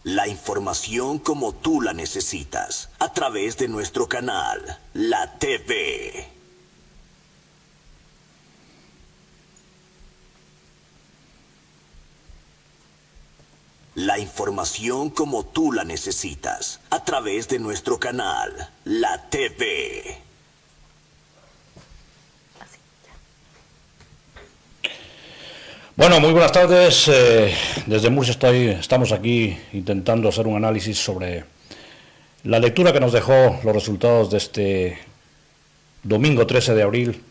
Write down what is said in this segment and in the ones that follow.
La información como tú la necesitas, a través de nuestro canal, La TV. La información como tú la necesitas, a través de nuestro canal, La TV. Bueno, muy buenas tardes. Desde Murcia estamos aquí intentando hacer un análisis sobre la lectura que nos dejó los resultados de este domingo 13 de abril,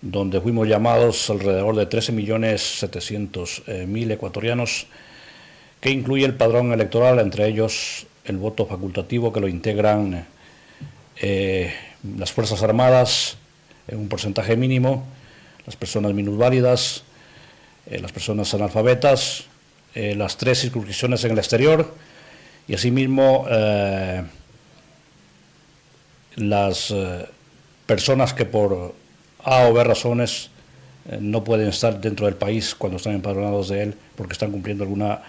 donde fuimos llamados alrededor de 13.700.000 ecuatorianos, que incluye el padrón electoral, entre ellos el voto facultativo que lo integran las Fuerzas Armadas en un porcentaje mínimo, las personas minusválidas, las personas analfabetas, las 3 circunscripciones en el exterior y asimismo las personas que por A o B razones no pueden estar dentro del país cuando están empadronados de él porque están cumpliendo alguna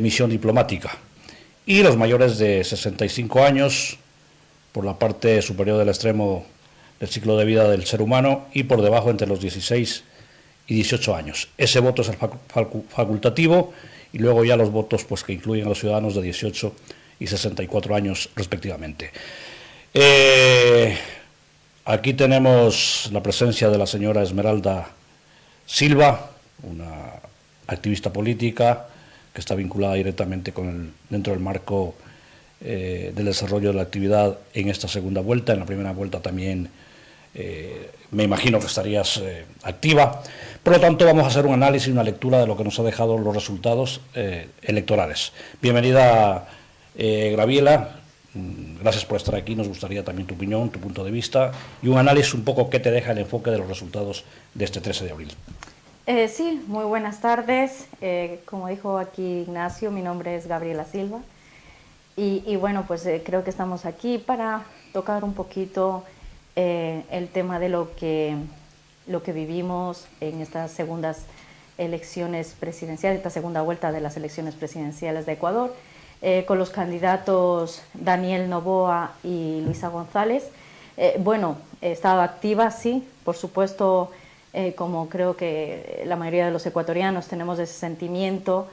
misión diplomática, y los mayores de 65 años por la parte superior del extremo del ciclo de vida del ser humano y por debajo entre los 16 y 18 años. Ese voto es el facultativo, y luego ya los votos pues que incluyen a los ciudadanos de 18 y 64 años respectivamente. Aquí tenemos la presencia de la señora Esmeralda Silva, una activista política que está vinculada directamente dentro del marco del desarrollo de la actividad en esta segunda vuelta. En la primera vuelta también me imagino que estarías activa. Por lo tanto, vamos a hacer un análisis y una lectura de lo que nos ha dejado los resultados electorales. Bienvenida, Graviela. Gracias por estar aquí. Nos gustaría también tu opinión, tu punto de vista y un análisis un poco que te deja el enfoque de los resultados de este 13 de abril. Sí, muy buenas tardes. Como dijo aquí Ignacio, mi nombre es Gabriela Silva. Y bueno, pues creo que estamos aquí para tocar un poquito el tema de lo que vivimos en estas segundas elecciones presidenciales, esta segunda vuelta de las elecciones presidenciales de Ecuador, con los candidatos Daniel Noboa y Luisa González. Bueno, he estado activa, sí, por supuesto. Como creo que la mayoría de los ecuatorianos tenemos ese sentimiento,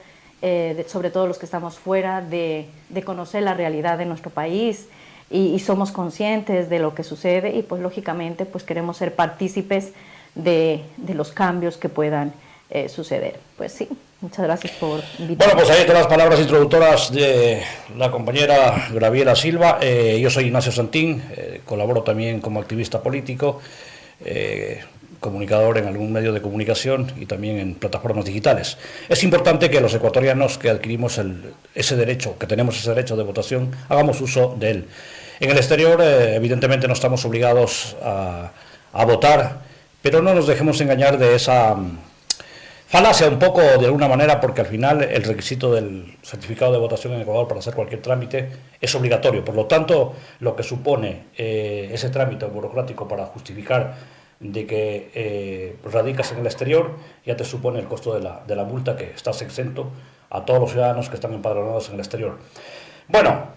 sobre todo los que estamos fuera, de conocer la realidad de nuestro país y somos conscientes de lo que sucede y pues lógicamente pues queremos ser partícipes de los cambios que puedan suceder. Pues sí, muchas gracias por invitarme. Bueno, pues ahí están las palabras introductoras de la compañera Graviela Silva. Yo soy Ignacio Santín, colaboro también como activista político, comunicador en algún medio de comunicación y también en plataformas digitales. Es importante que los ecuatorianos que adquirimos ese derecho, que tenemos ese derecho de votación, hagamos uso de él. En el exterior, evidentemente, no estamos obligados a votar, pero no nos dejemos engañar de esa falacia un poco de alguna manera, porque al final el requisito del certificado de votación en Ecuador para hacer cualquier trámite es obligatorio. Por lo tanto, lo que supone ese trámite burocrático para justificar de que radicas en el exterior, ya te supone el costo de la multa, que estás exento a todos los ciudadanos que están empadronados en el exterior. Bueno,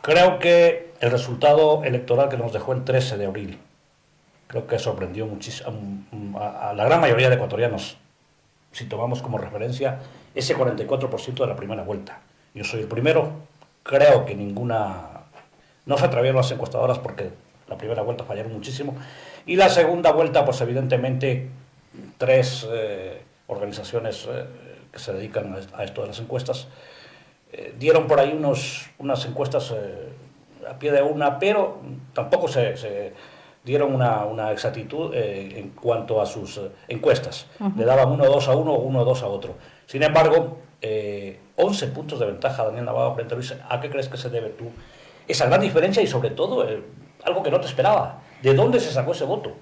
creo que el resultado electoral que nos dejó el 13 de abril, creo que sorprendió muchísimo a la gran mayoría de ecuatorianos, si tomamos como referencia ese 44% de la primera vuelta. Yo soy el primero, creo que no se atrevieron las encuestadoras porque la primera vuelta fallaron muchísimo, y la segunda vuelta, pues evidentemente 3 organizaciones que se dedican a esto de las encuestas dieron por ahí unas encuestas a pie de una, pero tampoco se dieron una exactitud en cuanto a sus encuestas. Le daban 1-2 a uno o 1-2 a otro. Sin embargo, 11 puntos de ventaja Daniel Noboa frente a Luis. ¿A qué crees que se debe tú esa gran diferencia y sobre todo algo que no te esperaba? ¿De dónde se sacó ese voto?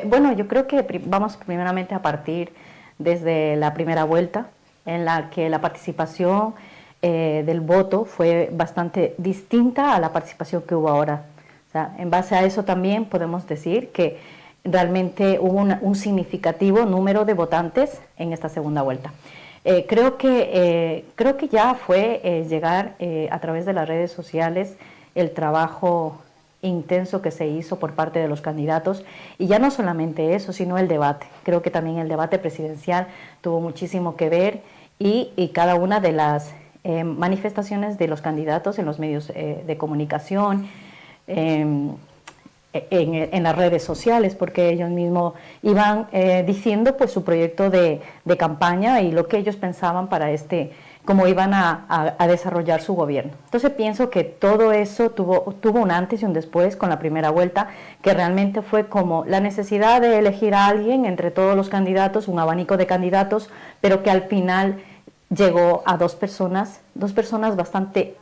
Bueno, yo creo que vamos primeramente a partir desde la primera vuelta, en la que la participación del voto fue bastante distinta a la participación que hubo ahora. O sea, en base a eso también podemos decir que realmente hubo un significativo número de votantes en esta segunda vuelta. Creo que ya fue llegar a través de las redes sociales el trabajo intenso que se hizo por parte de los candidatos, y ya no solamente eso, sino el debate. Creo que también el debate presidencial tuvo muchísimo que ver, y cada una de las manifestaciones de los candidatos en los medios de comunicación, en las redes sociales, porque ellos mismos iban diciendo pues su proyecto de campaña y lo que ellos pensaban para cómo iban a desarrollar su gobierno. Entonces pienso que todo eso tuvo un antes y un después con la primera vuelta, que realmente fue como la necesidad de elegir a alguien entre todos los candidatos, un abanico de candidatos, pero que al final llegó a dos personas bastante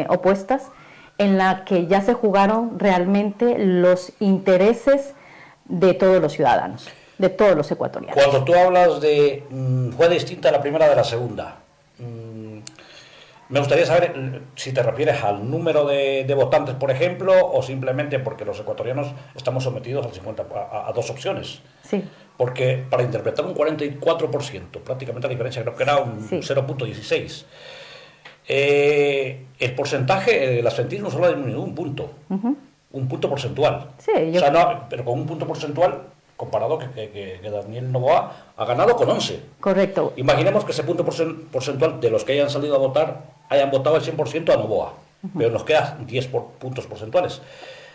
opuestas, en la que ya se jugaron realmente los intereses de todos los ciudadanos, de todos los ecuatorianos. Cuando tú hablas de fue distinta la primera de la segunda, me gustaría saber si te refieres al número de votantes, por ejemplo, o simplemente porque los ecuatorianos estamos sometidos a dos opciones. Sí. Porque para interpretar un 44%, prácticamente la diferencia creo que era un 0.16, el porcentaje del absentismo solo ha disminuido un punto, un punto porcentual. Sí, o sea, no, pero con un punto porcentual comparado que Daniel Noboa ha ganado con 11. Correcto. Imaginemos que ese punto porcentual de los que hayan salido a votar hayan votado el 100% a Noboa, pero nos quedan 10 puntos porcentuales.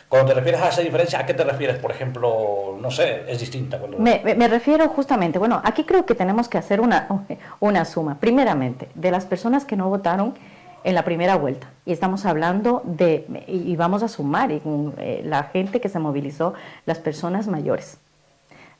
Cuando te refieres a esa diferencia, ¿a qué te refieres? Por ejemplo, no sé, es distinta. Me refiero justamente, bueno, aquí creo que tenemos que hacer una suma. Primeramente, de las personas que no votaron en la primera vuelta, y estamos hablando y vamos a sumar la gente que se movilizó, las personas mayores.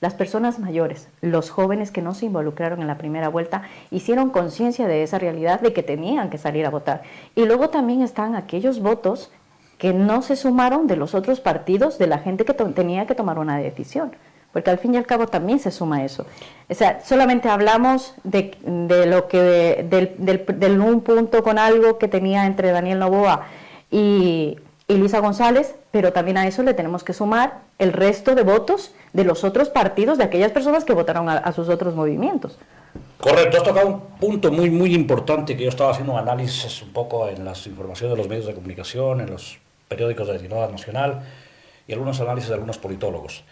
Las personas mayores, los jóvenes que no se involucraron en la primera vuelta, hicieron conciencia de esa realidad de que tenían que salir a votar. Y luego también están aquellos votos que no se sumaron de los otros partidos, de la gente que tenía que tomar una decisión, porque al fin y al cabo también se suma eso. O sea, solamente hablamos del un punto con algo que tenía entre Daniel Noboa y Luisa González, pero también a eso le tenemos que sumar el resto de votos de los otros partidos, de aquellas personas que votaron a sus otros movimientos. Correcto, has tocado un punto muy, muy importante, que yo estaba haciendo un análisis un poco en las informaciones de los medios de comunicación, en los periódicos de tirada nacional y algunos análisis de algunos politólogos.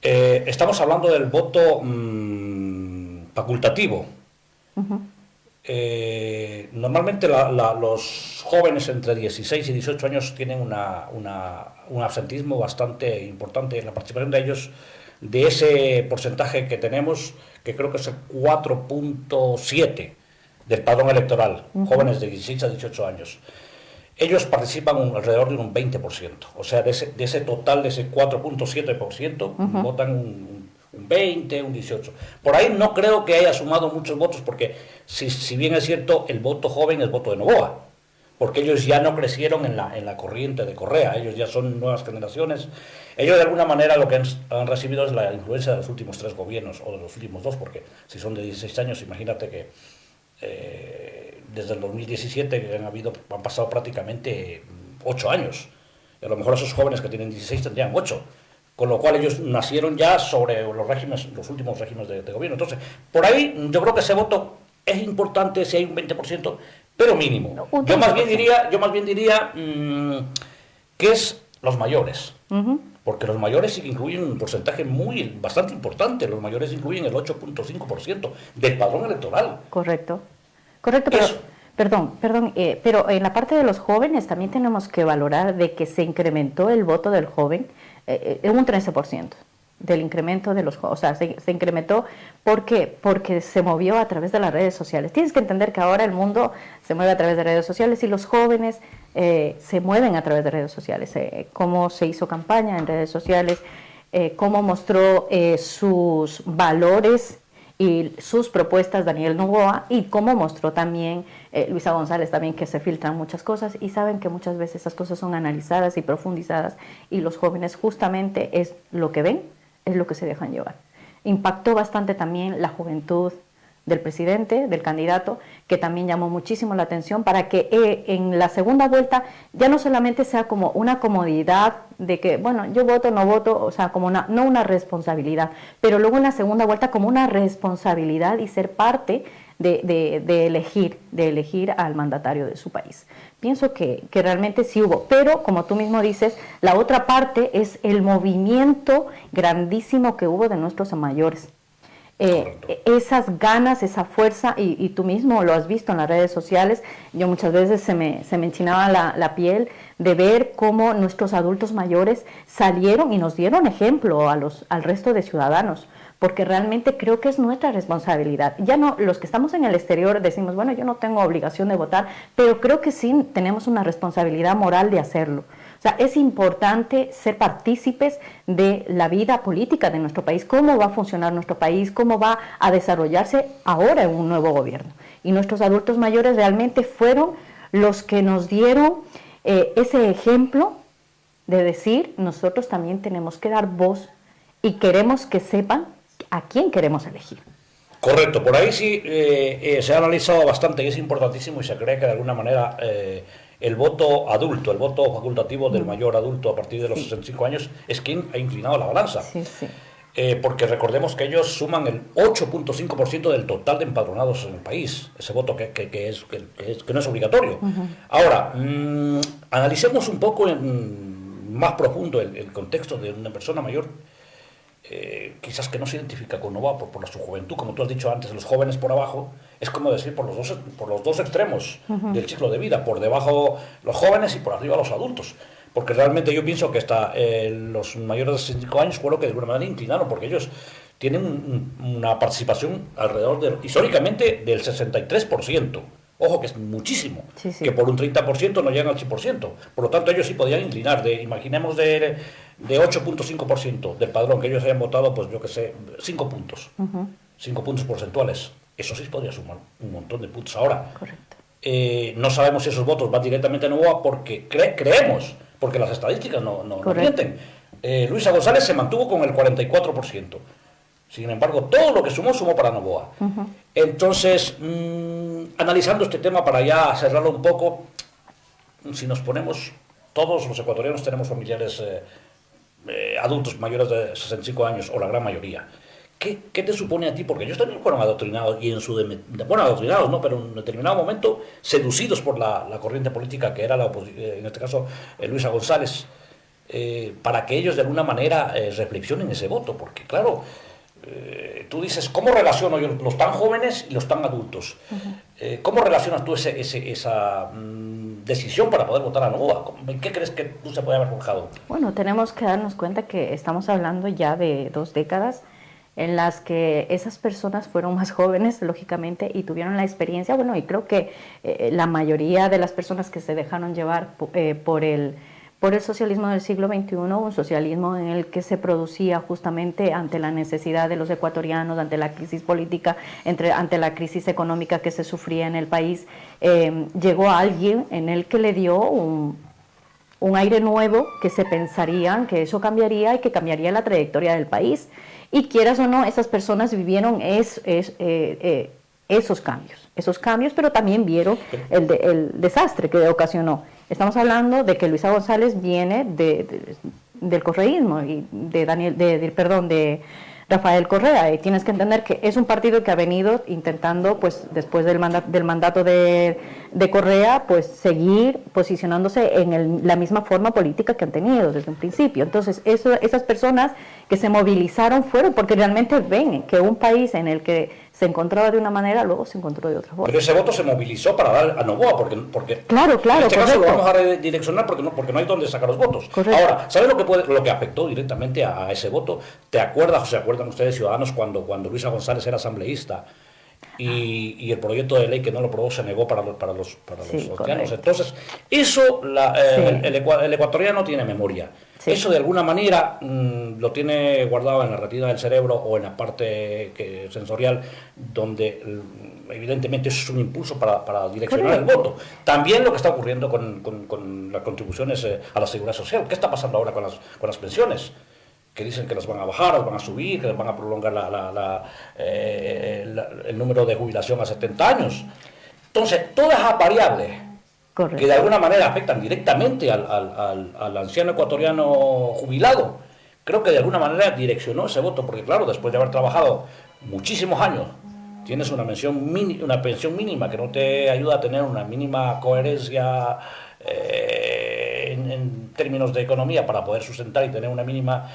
Estamos hablando del voto facultativo. Normalmente los jóvenes entre 16 y 18 años tienen un absentismo bastante importante. La participación de ellos, de ese porcentaje que tenemos, que creo que es el 4.7 del padrón electoral, jóvenes de 16 a 18 años, ellos participan alrededor de un 20%. O sea, de ese total, de ese 4.7%, votan un 20, un 18. Por ahí no creo que haya sumado muchos votos, porque si bien es cierto, el voto joven es voto de Noboa, porque ellos ya no crecieron en la corriente de Correa, ellos ya son nuevas generaciones. Ellos de alguna manera lo que han recibido es la influencia de los últimos 3 gobiernos, o de los últimos 2, porque si son de 16 años, imagínate que desde el 2017 han pasado prácticamente 8 años. Y a lo mejor esos jóvenes que tienen 16 tendrían 8. Con lo cual ellos nacieron ya sobre los últimos regímenes de gobierno. Entonces, por ahí yo creo que ese voto es importante si hay un 20%, pero mínimo. Yo más bien diría que es los mayores. Porque los mayores sí que incluyen un porcentaje bastante importante. Los mayores incluyen el 8.5% del padrón electoral. Correcto, pero, perdón, pero en la parte de los jóvenes también tenemos que valorar de que se incrementó el voto del joven en un 13% del incremento de los jóvenes. O sea, se incrementó porque se movió a través de las redes sociales. Tienes que entender que ahora el mundo se mueve a través de redes sociales y los jóvenes se mueven a través de redes sociales. Cómo se hizo campaña en redes sociales, cómo mostró sus valores y sus propuestas Daniel Noboa, y cómo mostró también Luisa González también, que se filtran muchas cosas y saben que muchas veces esas cosas son analizadas y profundizadas, y los jóvenes justamente es lo que ven, es lo que se dejan llevar. Impactó bastante también la juventud del presidente, del candidato, que también llamó muchísimo la atención para que en la segunda vuelta ya no solamente sea como una comodidad de que, bueno, yo voto, no voto, o sea, como no una responsabilidad, pero luego en la segunda vuelta como una responsabilidad y ser parte de elegir al mandatario de su país. Pienso que realmente sí hubo, pero como tú mismo dices, la otra parte es el movimiento grandísimo que hubo de nuestros mayores. Esas ganas, esa fuerza, y tú mismo lo has visto en las redes sociales. Yo muchas veces se me enchinaba la piel de ver cómo nuestros adultos mayores salieron y nos dieron ejemplo al resto de ciudadanos, porque realmente creo que es nuestra responsabilidad. Ya no, los que estamos en el exterior decimos, bueno, yo no tengo obligación de votar, pero creo que sí tenemos una responsabilidad moral de hacerlo. O sea, es importante ser partícipes de la vida política de nuestro país, cómo va a funcionar nuestro país, cómo va a desarrollarse ahora en un nuevo gobierno. Y nuestros adultos mayores realmente fueron los que nos dieron ese ejemplo de decir, nosotros también tenemos que dar voz y queremos que sepan a quién queremos elegir. Correcto, por ahí sí se ha analizado bastante y es importantísimo, y se cree que de alguna manera el voto adulto, el voto facultativo del mayor adulto a partir de los 65 años es quien ha inclinado la balanza. Sí, sí. Porque recordemos que ellos suman el 8.5% del total de empadronados en el país, ese voto que no es obligatorio. Ahora, analicemos un poco más profundo el contexto de una persona mayor, quizás que no se identifica con Novoa por su juventud, como tú has dicho antes, los jóvenes por abajo, es como decir por los dos extremos del ciclo de vida, por debajo los jóvenes y por arriba los adultos. Porque realmente yo pienso que hasta los mayores de 65 años fue lo que de alguna manera inclinaron, porque ellos tienen una participación alrededor históricamente del 63%. Ojo, que es muchísimo, sí. Que por un 30% no llegan al 100%. Por lo tanto, ellos sí podían inclinar, imaginemos de 8.5% del padrón que ellos hayan votado, pues yo que sé, 5 puntos. 5 puntos porcentuales. Eso sí podría sumar un montón de puntos. Ahora, correcto. No sabemos si esos votos van directamente a Novoa porque creemos, porque las estadísticas no mienten. Luisa González se mantuvo con el 44%. Sin embargo, todo lo que sumó para Novoa. Entonces, analizando este tema para ya cerrarlo un poco, si nos ponemos, todos los ecuatorianos tenemos familiares adultos mayores de 65 años, o la gran mayoría. ¿Qué te supone a ti? Porque ellos también fueron adoctrinados, y adoctrinados, ¿no? Pero en un determinado momento seducidos por la corriente política que era la oposición, en este caso Luisa González, para que ellos de alguna manera reflexionen ese voto, porque claro, tú dices, ¿cómo relaciono yo los tan jóvenes y los tan adultos? ¿Cómo relacionas tú esa decisión para poder votar a Novoa? ¿En qué crees que tú se puede haber forjado? Bueno, tenemos que darnos cuenta que estamos hablando ya de 2 décadas en las que esas personas fueron más jóvenes, lógicamente, y tuvieron la experiencia, bueno, y creo que la mayoría de las personas que se dejaron llevar por el socialismo del siglo XXI, un socialismo en el que se producía justamente ante la necesidad de los ecuatorianos, ante la crisis política, ante la crisis económica que se sufría en el país, llegó a alguien en el que le dio un aire nuevo, que se pensarían que eso cambiaría y que cambiaría la trayectoria del país. Y quieras o no, esas personas vivieron esos cambios, pero también vieron el desastre que ocasionó. Estamos hablando de que Luisa González viene del correísmo y de Rafael Correa, y tienes que entender que es un partido que ha venido intentando, pues después del mandato de Correa, pues seguir posicionándose en la misma forma política que han tenido desde un principio. Entonces, esas personas que se movilizaron fueron porque realmente ven que un país en el que se encontraba de una manera, luego se encontró de otra forma. Pero ese voto se movilizó para dar a Novoa, porque claro, en este caso correcto. lo vamos a redireccionar porque no hay dónde sacar los votos. Correcto. Ahora, ¿sabes lo que afectó directamente a ese voto? ¿Te acuerdas o se acuerdan ustedes, ciudadanos, cuando Luisa González era asambleísta y el proyecto de ley que no lo aprobó se negó para los haitianos? Entonces, eso el ecuatoriano tiene memoria. Sí. Eso de alguna manera lo tiene guardado en la retina del cerebro o en la parte sensorial, donde evidentemente eso es un impulso para direccionar el voto. También lo que está ocurriendo con las contribuciones a la seguridad social. ¿Qué está pasando ahora con las pensiones? Que dicen que las van a bajar, las van a subir, que les van a prolongar el número de jubilación a 70 años. Entonces, todas esas variables que de alguna manera afectan directamente al anciano ecuatoriano jubilado, creo que de alguna manera direccionó ese voto, porque claro, después de haber trabajado muchísimos años tienes una pensión mínima que no te ayuda a tener una mínima coherencia en términos de economía para poder sustentar y tener una mínima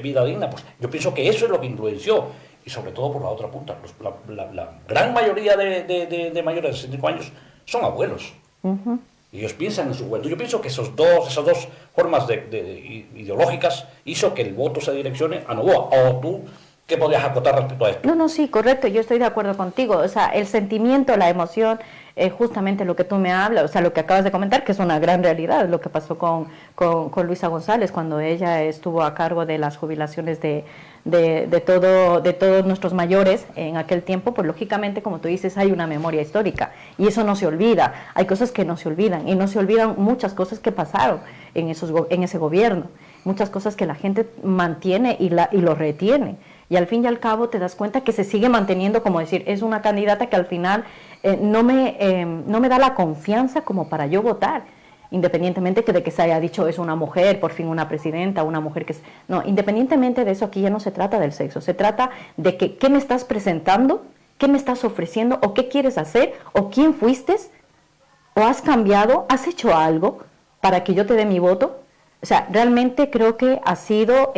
vida digna, pues yo pienso que eso es lo que influenció. Y sobre todo por la otra punta, la gran mayoría de mayores de 65 años son abuelos. Y ellos piensan en su juventud. Yo pienso que esas dos formas ideológicas hizo que el voto se direccione a Novoa. ¿O tú qué podrías acotar respecto a esto? No, sí, correcto, yo estoy de acuerdo contigo. O sea, el sentimiento, la emoción, justamente lo que tú me hablas, o sea, lo que acabas de comentar, que es una gran realidad, lo que pasó con Luisa González cuando ella estuvo a cargo de las jubilaciones de todos nuestros mayores en aquel tiempo, pues lógicamente, como tú dices, hay una memoria histórica y eso no se olvida. Hay cosas que no se olvidan y no se olvidan muchas cosas que pasaron en ese gobierno, muchas cosas que la gente mantiene y lo retiene. Y al fin y al cabo te das cuenta que se sigue manteniendo, como decir, es una candidata que al final no me da la confianza como para yo votar, independientemente de que se haya dicho es una mujer, por fin una presidenta, una mujer que es... No, independientemente de eso, aquí ya no se trata del sexo, se trata de que qué me estás presentando, qué me estás ofreciendo, o qué quieres hacer, o quién fuiste, o has cambiado, has hecho algo para que yo te dé mi voto. O sea, realmente creo que ha sido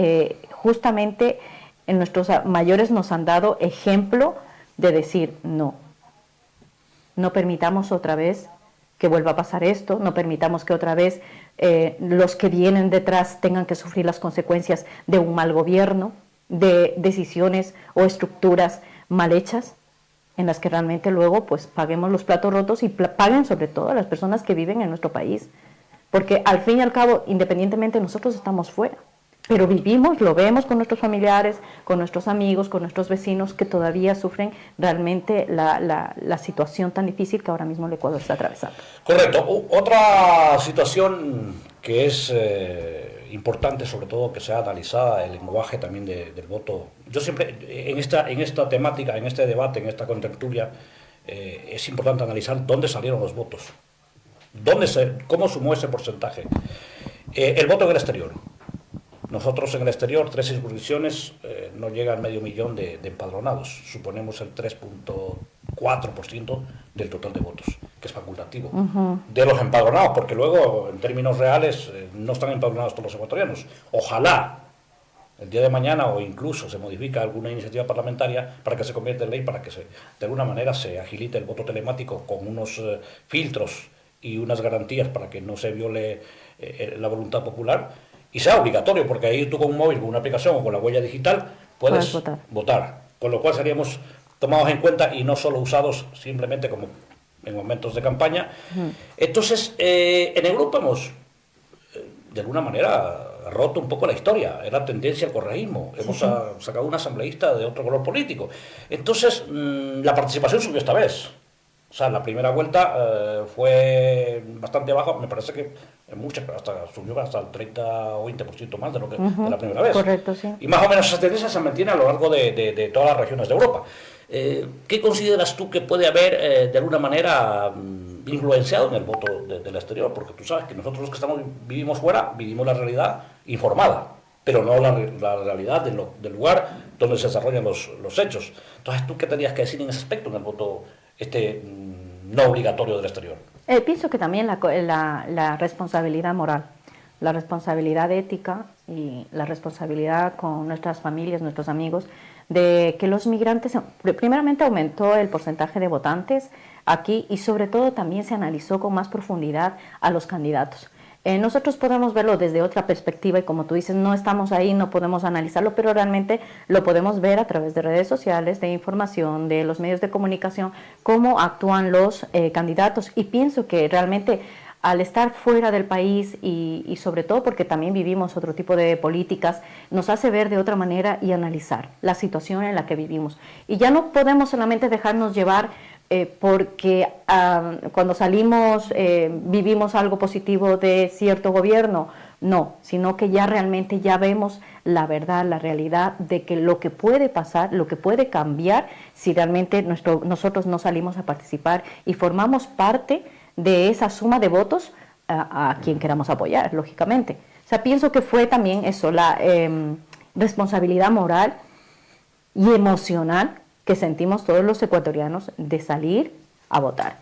justamente... Nuestros mayores nos han dado ejemplo de decir no permitamos otra vez que vuelva a pasar esto, no permitamos que otra vez los que vienen detrás tengan que sufrir las consecuencias de un mal gobierno, de decisiones o estructuras mal hechas, en las que realmente luego pues paguemos los platos rotos y paguen sobre todo a las personas que viven en nuestro país, porque al fin y al cabo, independientemente, nosotros estamos fuera. Pero vivimos, lo vemos con nuestros familiares, con nuestros amigos, con nuestros vecinos que todavía sufren realmente la situación tan difícil que ahora mismo el Ecuador está atravesando. Correcto. Otra situación que es importante, sobre todo que sea analizada, el lenguaje también del voto. Yo siempre, en esta temática, en este debate, en esta contertulia, es importante analizar dónde salieron los votos, cómo sumó ese porcentaje. El voto en el exterior. Nosotros en el exterior, 3 circunscripciones, no llega al 500.000 de empadronados. Suponemos el 3.4% del total de votos, que es facultativo. De los empadronados, porque luego, en términos reales, no están empadronados todos los ecuatorianos. Ojalá el día de mañana o incluso se modifica alguna iniciativa parlamentaria para que se convierta en ley, para que de alguna manera se agilite el voto telemático con unos filtros y unas garantías para que no se viole la voluntad popular. Y sea obligatorio, porque ahí tú con un móvil, con una aplicación o con la huella digital puedes votar. Con lo cual seríamos tomados en cuenta y no solo usados simplemente como en momentos de campaña. Entonces, en Europa hemos, de alguna manera, roto un poco la historia. Era tendencia al correísmo. Hemos sacado un asambleísta de otro color político. Entonces, la participación subió esta vez. O sea, la primera vuelta fue bastante baja, me parece que subió hasta el 30 o 20% más de lo que de la primera vez. Correcto, sí. Y más o menos esa tendencia se mantiene a lo largo de todas las regiones de Europa. ¿Qué consideras tú que puede haber, de alguna manera, influenciado en el voto del exterior? Porque tú sabes que nosotros los que vivimos fuera, vivimos la realidad informada, pero no la realidad del lugar donde se desarrollan los hechos. Entonces, ¿tú qué tendrías que decir en ese aspecto, en el voto no obligatorio del exterior? Pienso que también la responsabilidad moral, la responsabilidad ética y la responsabilidad con nuestras familias, nuestros amigos, de que los migrantes, primeramente aumentó el porcentaje de votantes aquí y sobre todo también se analizó con más profundidad a los candidatos. Nosotros podemos verlo desde otra perspectiva y como tú dices, no estamos ahí, no podemos analizarlo, pero realmente lo podemos ver a través de redes sociales, de información, de los medios de comunicación, cómo actúan los candidatos. Y pienso que realmente al estar fuera del país y sobre todo porque también vivimos otro tipo de políticas, nos hace ver de otra manera y analizar la situación en la que vivimos. Y ya no podemos solamente dejarnos llevar porque cuando salimos vivimos algo positivo de cierto gobierno, no, sino que ya realmente ya vemos la verdad, la realidad de que lo que puede pasar, lo que puede cambiar si realmente nosotros no salimos a participar y formamos parte de esa suma de votos a quien queramos apoyar, lógicamente. O sea, pienso que fue también eso, la responsabilidad moral y emocional que sentimos todos los ecuatorianos de salir a votar.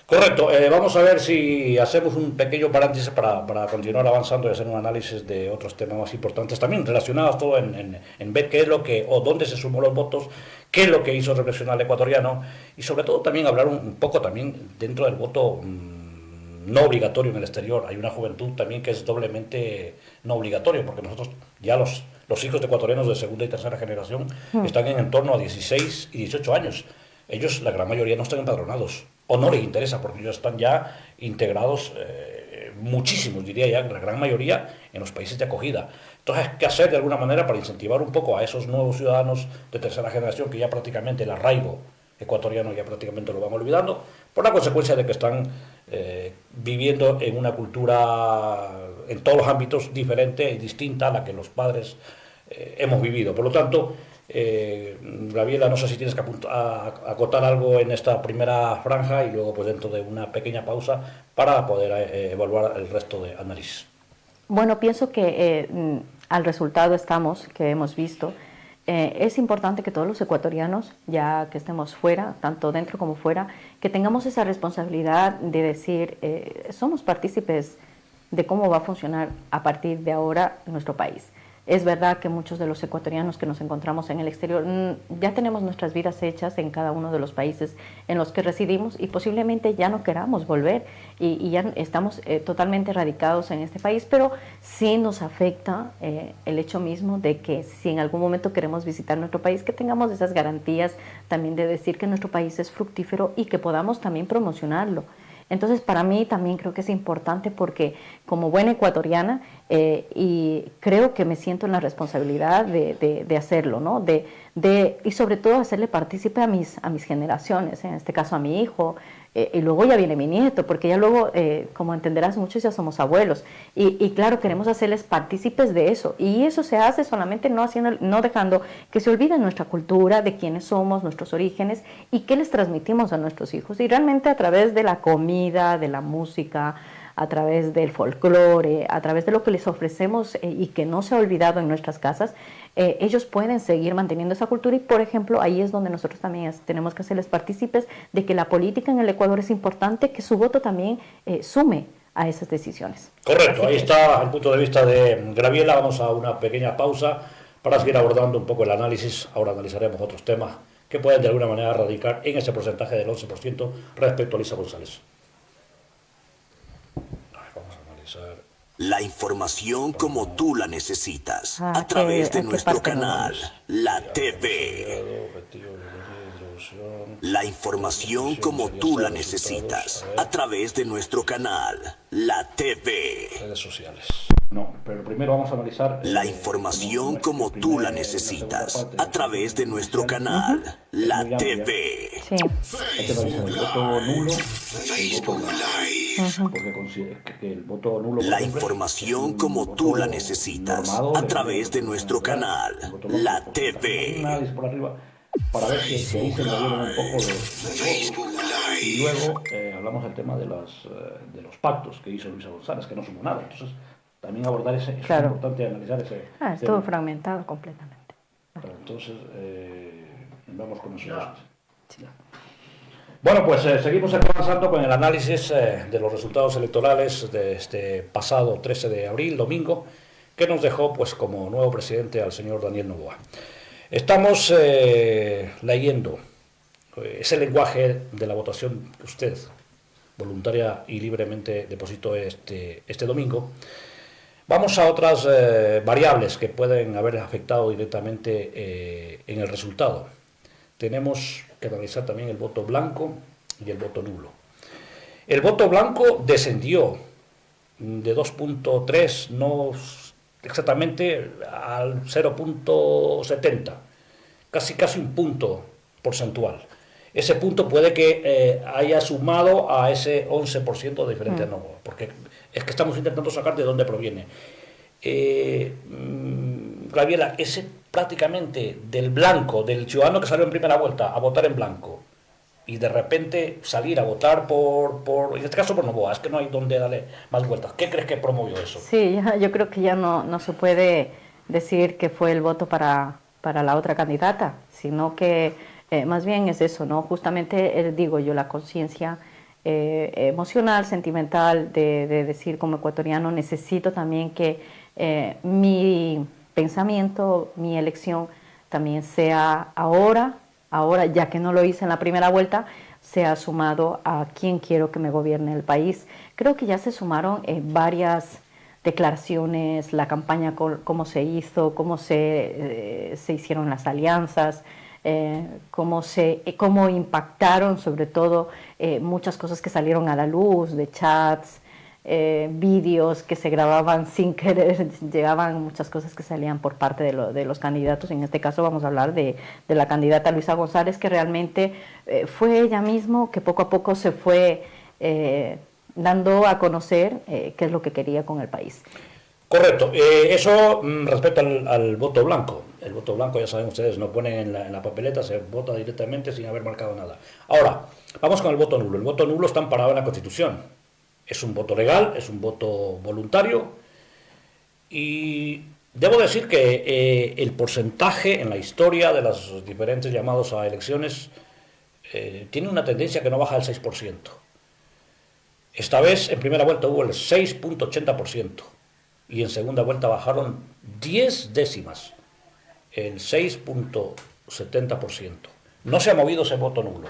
Correcto. Vamos a ver si hacemos un pequeño paréntesis para continuar avanzando y hacer un análisis de otros temas más importantes, también relacionados todo en ver qué es lo que, o dónde se sumó los votos, qué es lo que hizo reflexionar al ecuatoriano, y sobre todo también hablar un poco también dentro del voto no obligatorio en el exterior. Hay una juventud también que es doblemente no obligatorio, porque nosotros ya los hijos de ecuatorianos de segunda y tercera generación están en torno a 16 y 18 años. Ellos, la gran mayoría, no están empadronados, o no les interesa, porque ellos están ya integrados, muchísimos, diría ya, la gran mayoría, en los países de acogida. Entonces, ¿qué hacer de alguna manera para incentivar un poco a esos nuevos ciudadanos de tercera generación que ya prácticamente el arraigo ecuatoriano ya prácticamente lo van olvidando, por la consecuencia de que están viviendo en una cultura en todos los ámbitos diferente y distinta a la que los padres hemos vivido? Por lo tanto, Gabriela, no sé si tienes que acotar algo en esta primera franja y luego pues dentro de una pequeña pausa para poder evaluar el resto de análisis. Bueno, pienso que al resultado que hemos visto, es importante que todos los ecuatorianos, ya que estemos fuera, tanto dentro como fuera, que tengamos esa responsabilidad de decir, somos partícipes de cómo va a funcionar a partir de ahora nuestro país. Es verdad que muchos de los ecuatorianos que nos encontramos en el exterior ya tenemos nuestras vidas hechas en cada uno de los países en los que residimos y posiblemente ya no queramos volver y ya estamos totalmente radicados en este país, pero sí nos afecta el hecho mismo de que si en algún momento queremos visitar nuestro país, que tengamos esas garantías también de decir que nuestro país es fructífero y que podamos también promocionarlo. Entonces, para mí también creo que es importante porque como buena ecuatoriana, y creo que me siento en la responsabilidad de hacerlo, ¿no? Y sobre todo hacerle partícipe a mis generaciones, en este caso a mi hijo, y luego ya viene mi nieto, porque ya luego, como entenderás, muchos ya somos abuelos, y claro, queremos hacerles partícipes de eso, y eso se hace solamente no dejando que se olvide nuestra cultura, de quiénes somos, nuestros orígenes, y qué les transmitimos a nuestros hijos, y realmente a través de la comida, de la música, a través del folclore, a través de lo que les ofrecemos y que no se ha olvidado en nuestras casas, ellos pueden seguir manteniendo esa cultura y, por ejemplo, ahí es donde nosotros también tenemos que hacerles partícipes de que la política en el Ecuador es importante, que su voto también sume a esas decisiones. Correcto, ahí está el punto de vista de Gabriela. Vamos a una pequeña pausa para seguir abordando un poco el análisis. Ahora analizaremos otros temas que pueden de alguna manera radicar en ese porcentaje del 11% respecto a Lisa González. La información como tú la necesitas, a través de nuestro canal, La TV. La información como tú la necesitas, a través de nuestro canal, La TV. Redes sociales. No, pero primero vamos a analizar... La información como tú la necesitas, a través de nuestro canal, La TV. Sí. Hay que analizar el voto nulo, el voto blanco, porque considera que el voto nulo... La información como tú la necesitas, a través de nuestro canal, La TV. Por arriba, para ver si ahí se movieron un poco de votos. Y luego hablamos del tema de los pactos que hizo Luisa González, que no sumó nada. Entonces, también abordar ese, claro. Es importante analizar ese... Estuvo fragmentado completamente. Entonces, vamos con nosotros. Sí. Bueno, pues seguimos avanzando con el análisis de los resultados electorales de este pasado 13 de abril, domingo, que nos dejó pues como nuevo presidente al señor Daniel Noboa. Estamos leyendo ese lenguaje de la votación que usted voluntaria y libremente depositó este domingo. Vamos a otras variables que pueden haber afectado directamente en el resultado. Tenemos que analizar también el voto blanco y el voto nulo. El voto blanco descendió de 2.3, no exactamente, al 0.70, casi un punto porcentual. Ese punto puede que haya sumado a ese 11% de diferencia no, porque es que estamos intentando sacar de dónde proviene. Gabriela, ese prácticamente del blanco, del ciudadano que salió en primera vuelta a votar en blanco y de repente salir a votar por en este caso por Noboa, es que no hay donde darle más vueltas. ¿Qué crees que promovió eso? Sí, yo creo que ya no se puede decir que fue el voto para para la otra candidata, sino que más bien es eso, ¿no? Justamente digo yo, la conciencia emocional, sentimental, de decir como ecuatoriano, necesito también que mi pensamiento, mi elección también sea ahora, ya que no lo hice en la primera vuelta, sea sumado a quién quiero que me gobierne el país. Creo que ya se sumaron varias declaraciones, la campaña, cómo se hizo, cómo se hicieron las alianzas, cómo impactaron sobre todo muchas cosas que salieron a la luz, de chats, vídeos que se grababan sin querer, llegaban muchas cosas que salían por parte de los candidatos. En este caso vamos a hablar de la candidata Luisa González, que realmente fue ella misma que poco a poco se fue dando a conocer qué es lo que quería con el país. Correcto. Eso respecto al voto blanco. El voto blanco, ya saben ustedes, no ponen en la papeleta, se vota directamente sin haber marcado nada. Ahora, vamos con el voto nulo. El voto nulo está amparado en la Constitución. Es un voto legal, es un voto voluntario, y debo decir que el porcentaje en la historia de los diferentes llamados a elecciones tiene una tendencia que no baja del 6%. Esta vez en primera vuelta hubo el 6.80% y en segunda vuelta bajaron 10 décimas, el 6.70%. No se ha movido ese voto nulo.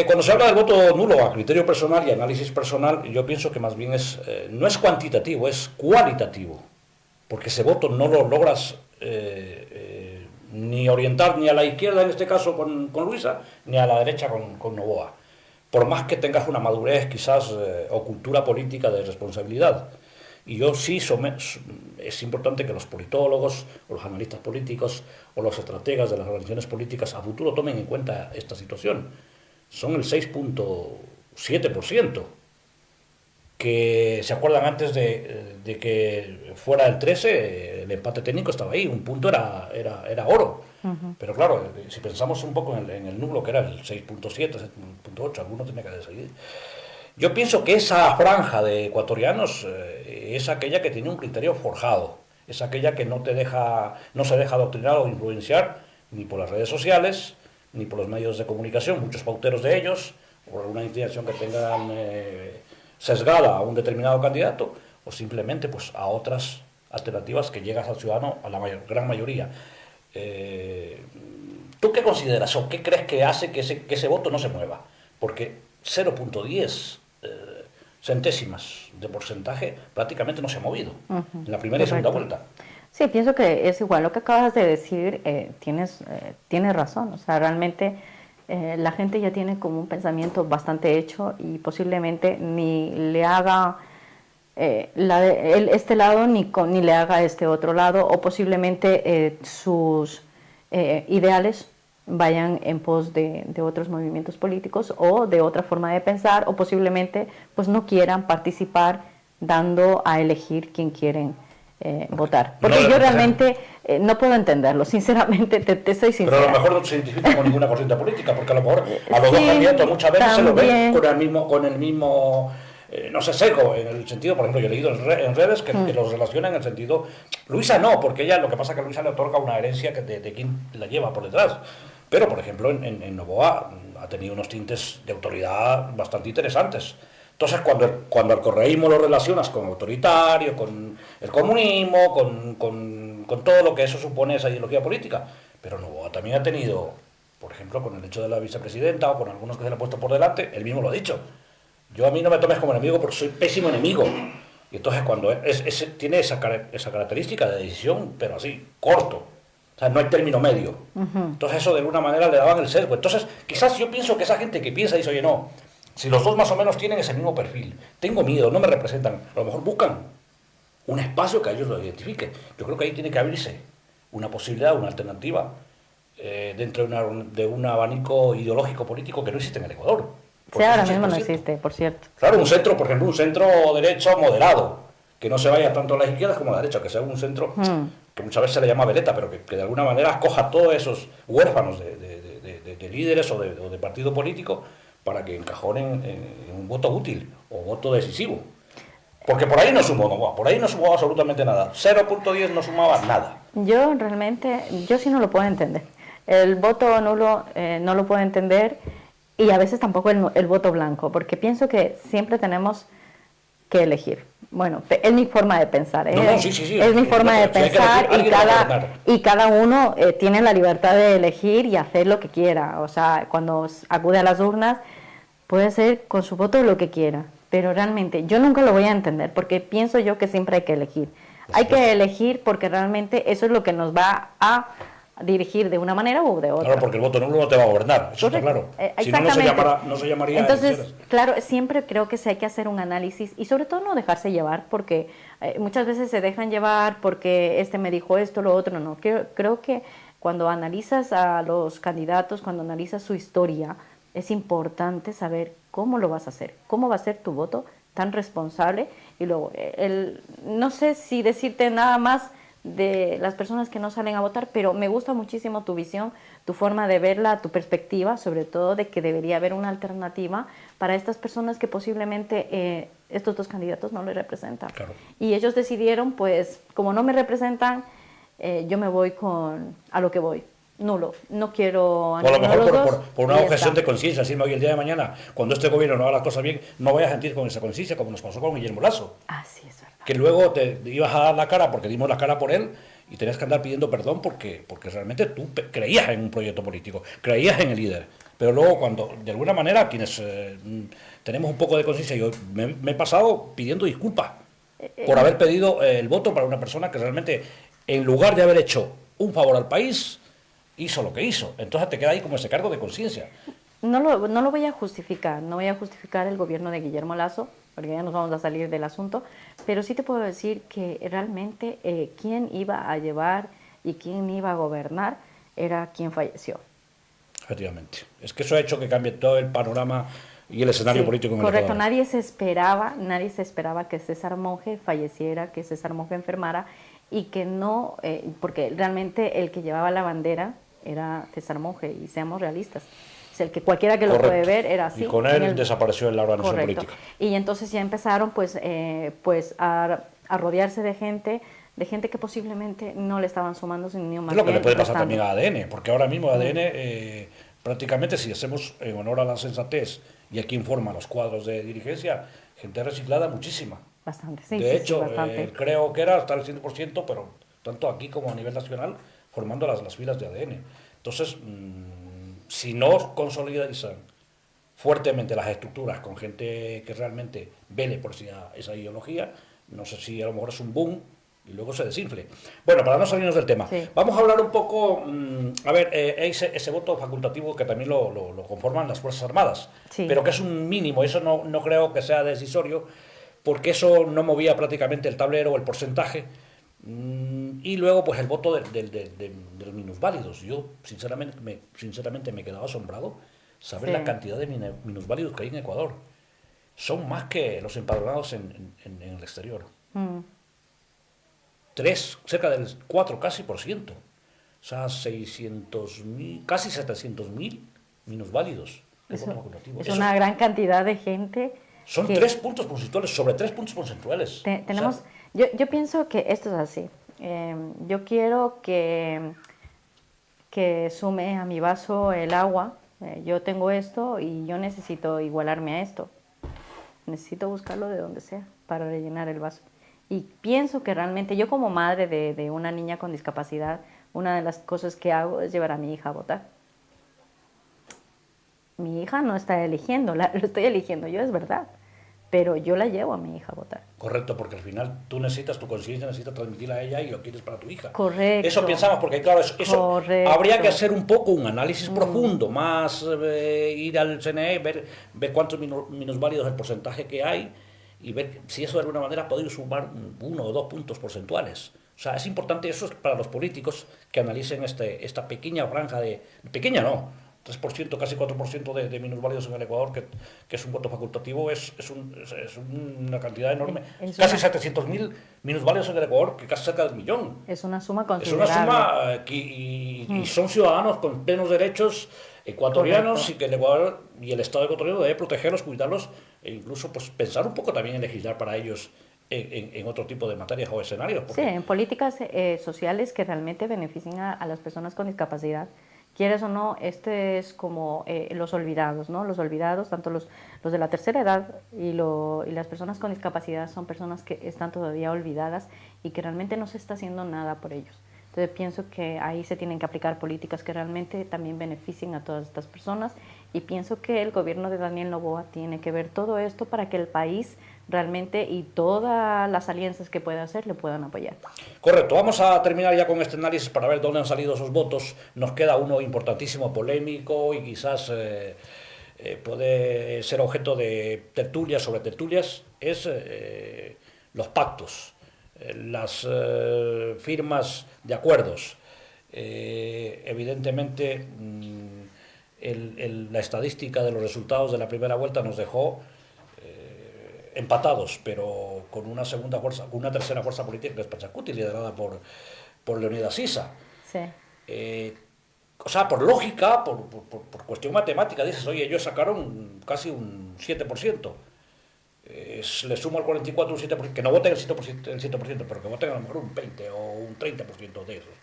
Cuando se habla del voto nulo a criterio personal y análisis personal, yo pienso que más bien no es cuantitativo, es cualitativo, porque ese voto no lo logras ni orientar ni a la izquierda, en este caso con Luisa, ni a la derecha con Noboa, por más que tengas una madurez quizás o cultura política de responsabilidad. Y yo sí, es importante que los politólogos, o los analistas políticos, o los estrategas de las organizaciones políticas a futuro tomen en cuenta esta situación. Son el 6.7%, que se acuerdan antes de que fuera el 13, el empate técnico estaba ahí, un punto era oro. Pero claro, si pensamos un poco en el nulo, que era el 6.7, 7.8, alguno tenía que decidir. Yo pienso que esa franja de ecuatorianos es aquella que tiene un criterio forjado, es aquella que no se deja adoctrinar o influenciar ni por las redes sociales, ni por los medios de comunicación, muchos pauteros de ellos, por alguna inclinación que tengan sesgada a un determinado candidato, o simplemente pues a otras alternativas que llegas al ciudadano, a la gran mayoría. ¿Tú qué consideras o qué crees que hace que ese voto no se mueva? Porque 0.10 centésimas de porcentaje prácticamente no se ha movido en la primera y segunda vuelta. Sí, pienso que es igual lo que acabas de decir, tienes razón, o sea, realmente la gente ya tiene como un pensamiento bastante hecho y posiblemente ni le haga este lado ni le haga este otro lado, o posiblemente sus ideales vayan en pos de otros movimientos políticos o de otra forma de pensar, o posiblemente pues no quieran participar dando a elegir quién quieren votar. Porque yo realmente no puedo entenderlo, sinceramente, te soy sincera. Pero a lo mejor no se identifica con ninguna corriente política, porque a lo mejor a los dos candidatos muchas veces se lo ven con el mismo no sé, sesgo, en el sentido, por ejemplo, yo he leído en redes que los relaciona en el sentido, Luisa no, porque ella, lo que pasa es que Luisa le otorga una herencia de quien la lleva por detrás. Pero, por ejemplo, en Noboa ha tenido unos tintes de autoridad bastante interesantes. Entonces, cuando al correísmo lo relacionas con autoritario, con el comunismo, con todo lo que eso supone, esa ideología política, pero Noboa también ha tenido, por ejemplo, con el hecho de la vicepresidenta o con algunos que se le han puesto por delante, él mismo lo ha dicho. Yo, a mí no me tomes como enemigo porque soy pésimo enemigo. Y entonces cuando tiene esa característica de decisión, pero así, corto. O sea, no hay término medio. Entonces eso de alguna manera le daban el sesgo. Entonces, quizás yo pienso que esa gente que piensa y dice, oye, no, si los dos más o menos tienen ese mismo perfil, tengo miedo, no me representan, a lo mejor buscan un espacio que a ellos lo identifique. Yo creo que ahí tiene que abrirse una posibilidad, una alternativa, dentro de un abanico ideológico político que no existe en el Ecuador. Sí, ahora mismo no existe, por cierto. Claro, un centro, por ejemplo, un centro derecho moderado, que no se vaya tanto a la izquierda como a la derecha, que sea un centro que muchas veces se le llama veleta, pero que de alguna manera acoja a todos esos huérfanos de líderes o de partido político para que encajonen en un voto útil o voto decisivo. Porque por ahí no sumó absolutamente nada. 0.10 no sumaba nada. Yo realmente, yo sí no lo puedo entender. El voto nulo no lo puedo entender y a veces tampoco el voto blanco, porque pienso que siempre tenemos que elegir. Bueno, es mi forma de pensar, No, sí, es mi forma de pensar y cada uno tiene la libertad de elegir y hacer lo que quiera. O sea, cuando acude a las urnas puede hacer con su voto lo que quiera, pero realmente yo nunca lo voy a entender porque pienso yo que siempre hay que elegir. Hay que elegir porque realmente eso es lo que nos va a dirigir de una manera u de otra. Claro, porque el voto nulo no te va a gobernar, eso está claro. Si no, no se llamaría Entonces, elecciones. claro, siempre creo que sí hay que hacer un análisis y sobre todo no dejarse llevar, porque muchas veces se dejan llevar porque este me dijo esto, lo otro, no. Creo que cuando analizas a los candidatos, cuando analizas su historia, es importante saber cómo lo vas a hacer, cómo va a ser tu voto tan responsable. Y luego, no sé si decirte nada más de las personas que no salen a votar, pero me gusta muchísimo tu visión, tu forma de verla, tu perspectiva, sobre todo de que debería haber una alternativa para estas personas que posiblemente estos dos candidatos no les representan. Claro. Y ellos decidieron, pues, como no me representan, yo me voy a lo que voy. Nulo, no quiero a o a lo mejor por una objeción está. de conciencia, así hoy el día de mañana, cuando este gobierno no haga las cosas bien, no vayas a sentir con esa conciencia, como nos pasó con Guillermo Lasso. Así es verdad. Que luego te ibas a dar la cara porque dimos la cara por él y tenías que andar pidiendo perdón porque realmente tú creías en un proyecto político, creías en el líder. Pero luego cuando, de alguna manera, quienes tenemos un poco de conciencia, yo me he pasado pidiendo disculpas por haber pedido el voto para una persona que realmente, en lugar de haber hecho un favor al país, hizo lo que hizo. Entonces te queda ahí como ese cargo de conciencia. No lo voy a justificar, no voy a justificar el gobierno de Guillermo Lasso, porque ya nos vamos a salir del asunto, pero sí te puedo decir que realmente quien iba a llevar y quien iba a gobernar era quien falleció. Efectivamente. Es que eso ha hecho que cambie todo el panorama y el escenario político en el correcto. Ecuador. Nadie se esperaba que César Monge falleciera, que César Monge enfermara y que no, porque realmente el que llevaba la bandera era César Monge, y seamos realistas. Es el que cualquiera que lo puede ver era así. Y con él desapareció en la organización política. Y entonces ya empezaron pues a rodearse de gente que posiblemente no le estaban sumando sin ni un más. Es lo que le puede pasar también a ADN, porque ahora mismo ADN prácticamente, si hacemos en honor a la sensatez y aquí informa los cuadros de dirigencia, gente reciclada muchísima. Bastante, sí. De hecho, bastante. creo que era hasta el 100%, pero tanto aquí como a nivel nacional, formando las filas de ADN. Entonces, si no consolizan fuertemente las estructuras con gente que realmente vele por esa ideología, no sé si a lo mejor es un boom y luego se desinfle. Bueno, para no salirnos del tema, vamos a hablar un poco, ese voto facultativo que también lo conforman las Fuerzas Armadas, pero que es un mínimo, eso no creo que sea decisorio, porque eso no movía prácticamente el tablero o el porcentaje. Y luego pues el voto de los minusválidos. Yo sinceramente me he quedado asombrado saber la cantidad de minusválidos que hay en Ecuador. Son más que los empadronados en el exterior. Cerca del 4 casi por ciento. O sea, 600.000, casi 700.000 minusválidos. Es una gran cantidad de gente. Son 3 puntos porcentuales, sobre 3 puntos porcentuales. Tenemos, o sea, yo pienso que esto es así. Yo quiero que sume a mi vaso el agua. Yo tengo esto y yo necesito igualarme a esto. Necesito buscarlo de donde sea para rellenar el vaso. Y pienso que realmente yo como madre de una niña con discapacidad, una de las cosas que hago es llevar a mi hija a votar. Mi hija no está eligiendo, lo estoy eligiendo yo, es verdad. Pero yo la llevo a mi hija a votar. Correcto, porque al final tú necesitas tu conciencia, necesitas transmitirla a ella y lo quieres para tu hija. Correcto. Eso pensamos, porque claro, eso habría que hacer un poco un análisis profundo, más ir al CNE, ver cuántos minusválidos el porcentaje que hay y ver si eso de alguna manera puede sumar 1 o 2 puntos porcentuales. O sea, es importante eso para los políticos que analicen esta pequeña franja pequeña no, 3%, casi 4% de minusválidos en el Ecuador, que es un voto facultativo, es una cantidad enorme. Casi 700.000 minusválidos en el Ecuador, que casi cerca del millón. Es una suma considerable. Es una suma y son ciudadanos con plenos derechos ecuatorianos. Correcto. Y que el Ecuador y el Estado ecuatoriano debe protegerlos, cuidarlos e incluso pues, pensar un poco también en legislar para ellos en otro tipo de materias o escenarios. Sí, en políticas sociales que realmente beneficien a las personas con discapacidad. Quieres o no, este es como los olvidados, ¿no? Los olvidados, tanto los de la tercera edad y las personas con discapacidad son personas que están todavía olvidadas y que realmente no se está haciendo nada por ellos. Entonces pienso que ahí se tienen que aplicar políticas que realmente también beneficien a todas estas personas y pienso que el gobierno de Daniel Noboa tiene que ver todo esto para que el país realmente y todas las alianzas que pueda hacer le puedan apoyar. Correcto, vamos a terminar ya con este análisis para ver dónde han salido esos votos. Nos queda uno importantísimo, polémico y quizás puede ser objeto de tertulias sobre tertulias, es los pactos, las firmas de acuerdos. Evidentemente, la estadística de los resultados de la primera vuelta nos dejó empatados, pero con una segunda fuerza, una tercera fuerza política que es Pachacuti, liderada por Leonidas Issa. Sí. O sea, por lógica, por cuestión matemática, dices, oye, ellos sacaron casi un 7%. Le sumo al 44 un 7%, que no voten el 7%, pero que voten a lo mejor un 20 o un 30% de esos.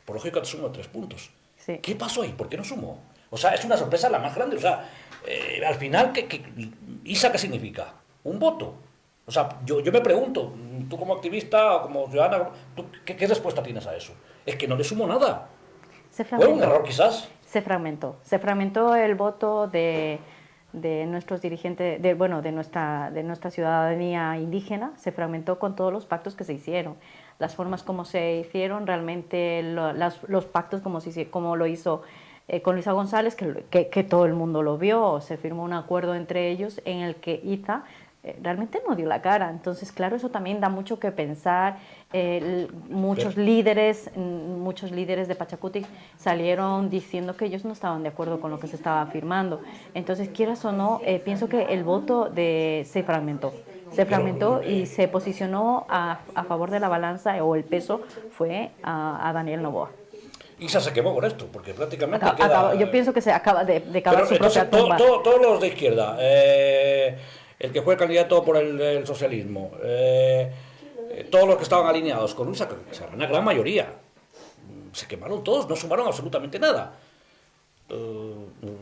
Por lógica te sumo 3 puntos. Sí. ¿Qué pasó ahí? ¿Por qué no sumó? O sea, es una sorpresa la más grande. O sea, al final, ¿Issa qué significa? Un voto. O sea, yo me pregunto, tú como activista o como ciudadana, ¿qué respuesta tienes a eso? Es que no le sumo nada. ¿Fue un error quizás? Se fragmentó el voto de nuestros dirigentes, de nuestra ciudadanía indígena, se fragmentó con todos los pactos que se hicieron. Las formas como se hicieron, realmente los pactos como lo hizo con Luisa González, que todo el mundo lo vio, se firmó un acuerdo entre ellos en el que Issa realmente no dio la cara. Entonces, claro, eso también da mucho que pensar. Muchos líderes de Pachacuti salieron diciendo que ellos no estaban de acuerdo con lo que se estaba firmando. Entonces, quieras o no, pienso que el voto se fragmentó y se posicionó a favor de la balanza, o el peso fue a Daniel Noboa. Issa se quemó con esto, porque prácticamente yo pienso que se acaba de cavar su propia tumba. Todos los de izquierda, el que fue candidato por el socialismo, todos los que estaban alineados con Issa, una gran mayoría, se quemaron todos, no sumaron absolutamente nada.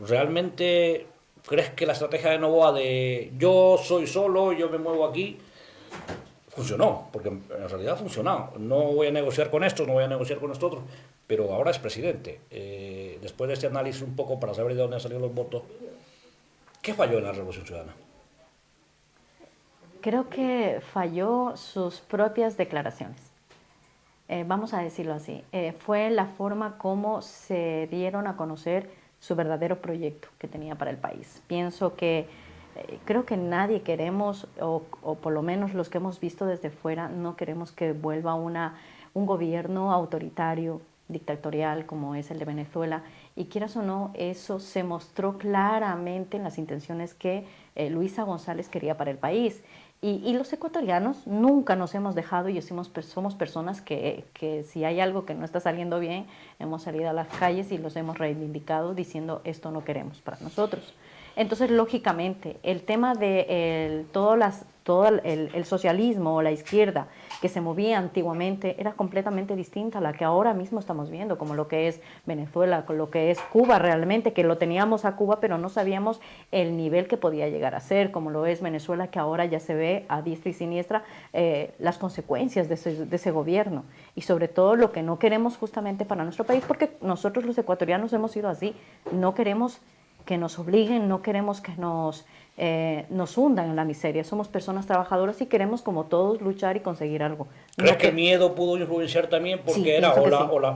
¿Realmente crees que la estrategia de Noboa de yo soy solo, yo me muevo aquí, funcionó? Porque en realidad ha funcionado. No voy a negociar con estos, no voy a negociar con estos otros, pero ahora es presidente. Después de este análisis un poco para saber de dónde han salido los votos, ¿qué falló en la Revolución Ciudadana? Creo que falló sus propias declaraciones. Vamos a decirlo así. Fue la forma como se dieron a conocer su verdadero proyecto que tenía para el país. Creo que nadie queremos, o por lo menos los que hemos visto desde fuera, no queremos que vuelva un gobierno autoritario, dictatorial como es el de Venezuela, y quieras o no, eso se mostró claramente en las intenciones que Luisa González quería para el país. Y los ecuatorianos nunca nos hemos dejado, y somos personas que si hay algo que no está saliendo bien, hemos salido a las calles y los hemos reivindicado diciendo esto no queremos para nosotros. Entonces, lógicamente, el tema de todo el socialismo o la izquierda que se movía antiguamente era completamente distinta a la que ahora mismo estamos viendo, como lo que es Venezuela, con lo que es Cuba realmente, que lo teníamos a Cuba, pero no sabíamos el nivel que podía llegar a ser, como lo es Venezuela, que ahora ya se ve a diestra y siniestra las consecuencias de ese gobierno. Y sobre todo lo que no queremos justamente para nuestro país, porque nosotros los ecuatorianos hemos sido así, no queremos que nos obliguen, no queremos que nos hundan en la miseria. Somos personas trabajadoras y queremos, como todos, luchar y conseguir algo. ¿Crees que el miedo pudo influenciar también? Porque sí,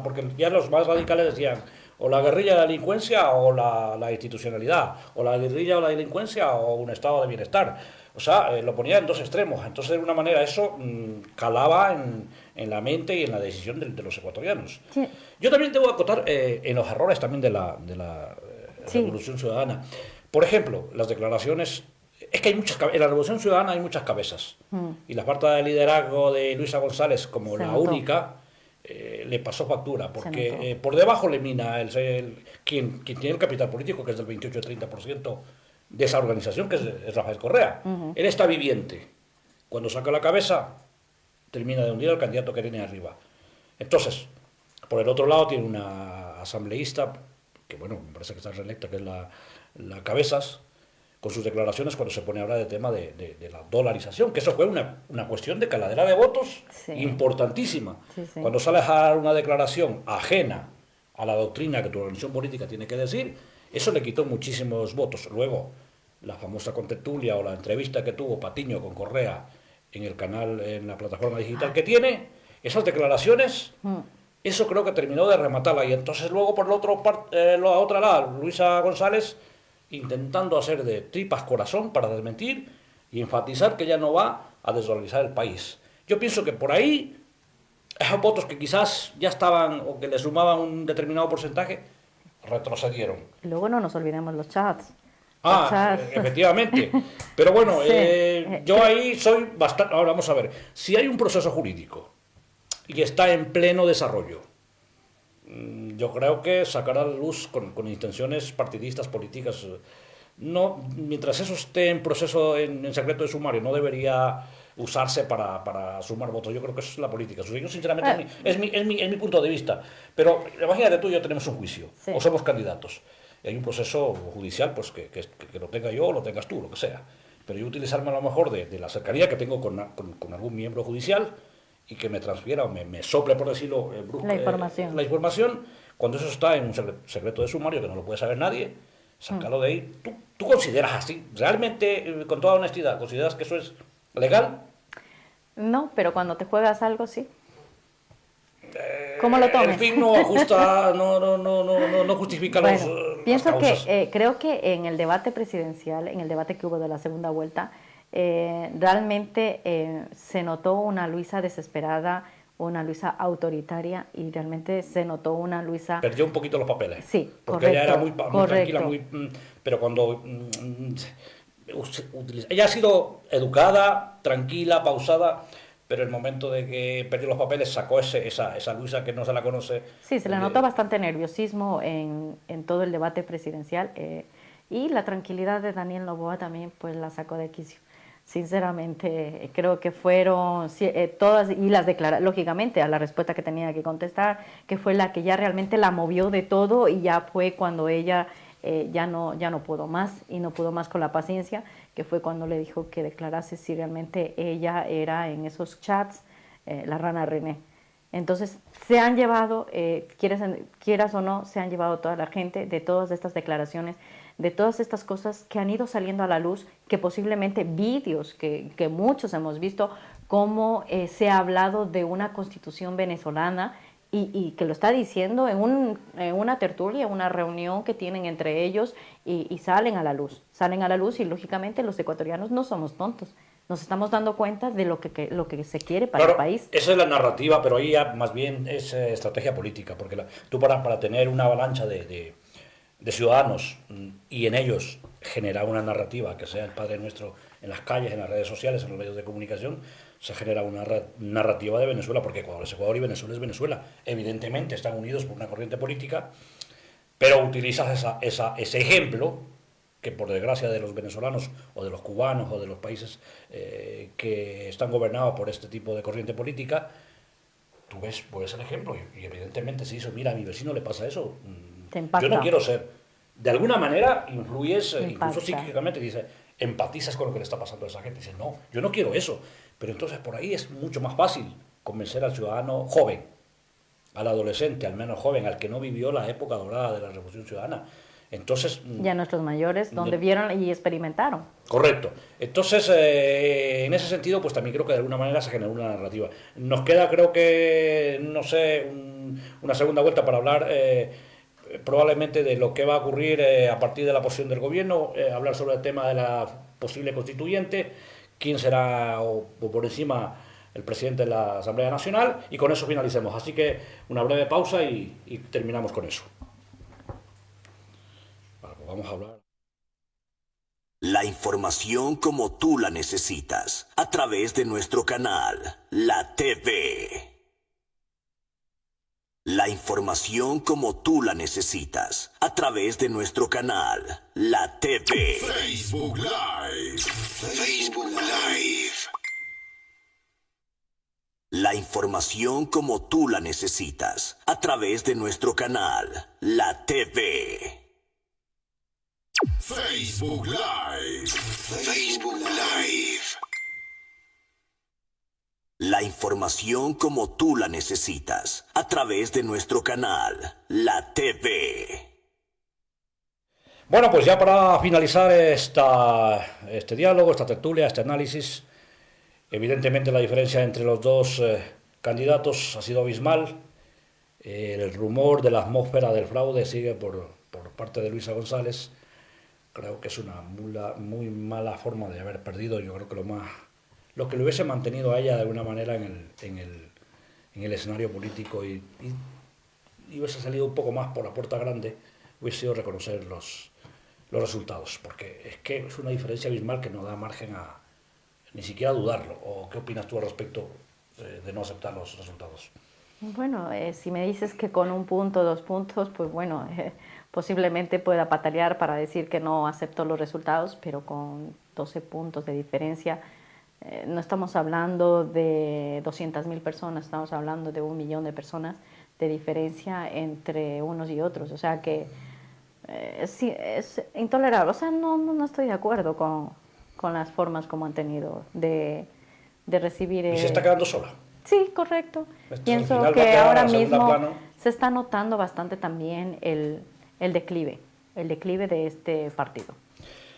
porque ya los más radicales decían o la guerrilla de la delincuencia o la institucionalidad, o la guerrilla o la delincuencia o un estado de bienestar. O sea, lo ponía en dos extremos. Entonces, de alguna manera, eso calaba en la mente y en la decisión de los ecuatorianos. Sí. Yo también debo acotar en los errores también de la Revolución Ciudadana. Por ejemplo, las declaraciones. Es que en la Revolución Ciudadana hay muchas cabezas. Y la falta de liderazgo de Luisa González como la única le pasó factura. Porque por debajo le mina quien tiene el capital político, que es del 28-30% de esa organización, que es Rafael Correa. Él está viviente. Cuando saca la cabeza, termina de hundir al candidato que tiene arriba. Entonces, por el otro lado tiene una asambleísta, que bueno, me parece que está reelecta, que es la Cabezas, con sus declaraciones cuando se pone a hablar del tema de la dolarización, que eso fue una cuestión de caladera de votos importantísima. Sí, sí. Cuando sales a dar una declaración ajena a la doctrina que tu organización política tiene que decir, eso le quitó muchísimos votos. Luego, la famosa contertulia o la entrevista que tuvo Patiño con Correa en el canal, en la plataforma digital que tiene, esas declaraciones, eso creo que terminó de rematarla. Y entonces luego por la otra lado, Luisa González, intentando hacer de tripas corazón para desmentir y enfatizar que ella no va a desdolarizar el país. Yo pienso que por ahí, esos votos que quizás ya estaban o que le sumaban un determinado porcentaje, retrocedieron. Y luego no nos olvidemos los chats. Efectivamente. Pero bueno, Sí. yo ahí soy bastante... Ahora vamos a ver, si hay un proceso jurídico y está en pleno desarrollo, yo creo que sacar a la luz con intenciones partidistas, políticas, no, mientras eso esté en proceso, en secreto de sumario, no debería usarse para sumar votos. Yo creo que eso es la política. Yo sinceramente es mi punto de vista. Pero imagínate tú y yo tenemos un juicio, o somos candidatos. Y hay un proceso judicial, pues que lo tenga yo o lo tengas tú, lo que sea. Pero yo utilizarme a lo mejor de la cercanía que tengo con algún miembro judicial y que me transfiera o me sople, por decirlo, la información, cuando eso está en un secreto de sumario que no lo puede saber nadie, sácalo de ahí. ¿Tú consideras así? ¿Realmente, con toda honestidad, consideras que eso es legal? No, pero cuando te juegas algo, sí. ¿Cómo lo tomes? El fin no ajusta, no justifica pienso que creo que en el debate presidencial, en el debate que hubo de la segunda vuelta, realmente se notó una Luisa desesperada, una Luisa autoritaria, y realmente se notó una Luisa... Perdió un poquito los papeles. Sí, porque ella era muy tranquila, pero cuando... ella ha sido educada, tranquila, pausada, pero el momento de que perdió los papeles sacó esa Luisa que no se la conoce. Sí, se le notó bastante nerviosismo en todo el debate presidencial, y la tranquilidad de Daniel Noboa también pues la sacó de quicio. Sinceramente, creo que fueron todas, y las declaraciones, lógicamente, a la respuesta que tenía que contestar, que fue la que ya realmente la movió de todo, y ya fue cuando ella ya no pudo más, y no pudo más con la paciencia, que fue cuando le dijo que declarase si realmente ella era en esos chats la rana René. Entonces, se han llevado, quieras o no, se han llevado toda la gente de todas estas declaraciones, de todas estas cosas que han ido saliendo a la luz, que posiblemente vídeos que muchos hemos visto, cómo se ha hablado de una constitución venezolana, y que lo está diciendo en una tertulia, una reunión que tienen entre ellos, y salen a la luz, y lógicamente los ecuatorianos no somos tontos. Nos estamos dando cuenta de lo que se quiere para el país. Esa es la narrativa, pero ahí ya más bien es estrategia política, porque tú para tener una avalancha de ciudadanos y en ellos generar una narrativa que sea el Padre Nuestro en las calles, en las redes sociales, en los medios de comunicación, se genera una narrativa de Venezuela, porque Ecuador es Ecuador y Venezuela es Venezuela. Evidentemente están unidos por una corriente política, pero utilizas ese ejemplo, que por desgracia de los venezolanos o de los cubanos o de los países que están gobernados por este tipo de corriente política, tú ves el ejemplo y evidentemente se hizo, mira, a mi vecino le pasa eso, yo no quiero ser. De alguna manera influyes, incluso psíquicamente, dice, empatizas con lo que le está pasando a esa gente, dices, no, yo no quiero eso. Pero entonces por ahí es mucho más fácil convencer al ciudadano joven, al adolescente, al menos joven, al que no vivió la época dorada de la Revolución Ciudadana. Entonces, ya nuestros mayores, donde vieron y experimentaron. Correcto. Entonces, en ese sentido, pues también creo que de alguna manera se generó una narrativa. Nos queda, creo que, no sé, una segunda vuelta para hablar probablemente de lo que va a ocurrir a partir de la posición del gobierno, hablar sobre el tema de la posible constituyente, quién será o por encima el presidente de la Asamblea Nacional, y con eso finalicemos. Así que una breve pausa y terminamos con eso. Vamos a hablar. La información como tú la necesitas, a través de nuestro canal, la TV. La información como tú la necesitas, a través de nuestro canal, la TV. Facebook Live. Facebook Live. La información como tú la necesitas, a través de nuestro canal, la TV. Facebook Live. Facebook Live. La información como tú la necesitas, a través de nuestro canal, la TV. Bueno, pues ya para finalizar este diálogo, esta tertulia, este análisis, evidentemente la diferencia entre los dos candidatos ha sido abismal. El rumor de la atmósfera del fraude sigue por parte de Luisa González. Creo que es una muy mala forma de haber perdido. Yo creo que lo que le hubiese mantenido a ella de alguna manera en el escenario político y hubiese salido un poco más por la puerta grande, hubiese sido reconocer los resultados, porque es que es una diferencia abismal que no da margen a ni siquiera dudarlo. ¿O qué opinas tú al respecto de no aceptar los resultados? Bueno, si me dices que con 1 punto, 2 puntos, pues bueno, posiblemente pueda patalear para decir que no acepto los resultados, pero con 12 puntos de diferencia, no estamos hablando de 200.000 personas, estamos hablando de 1 millón de personas de diferencia entre unos y otros. O sea que sí, es intolerable. O sea, no estoy de acuerdo con las formas como han tenido de recibir... ¿Y se está quedando sola? Sí, correcto. Esto Pienso que ahora mismo se está notando bastante también el declive de este partido.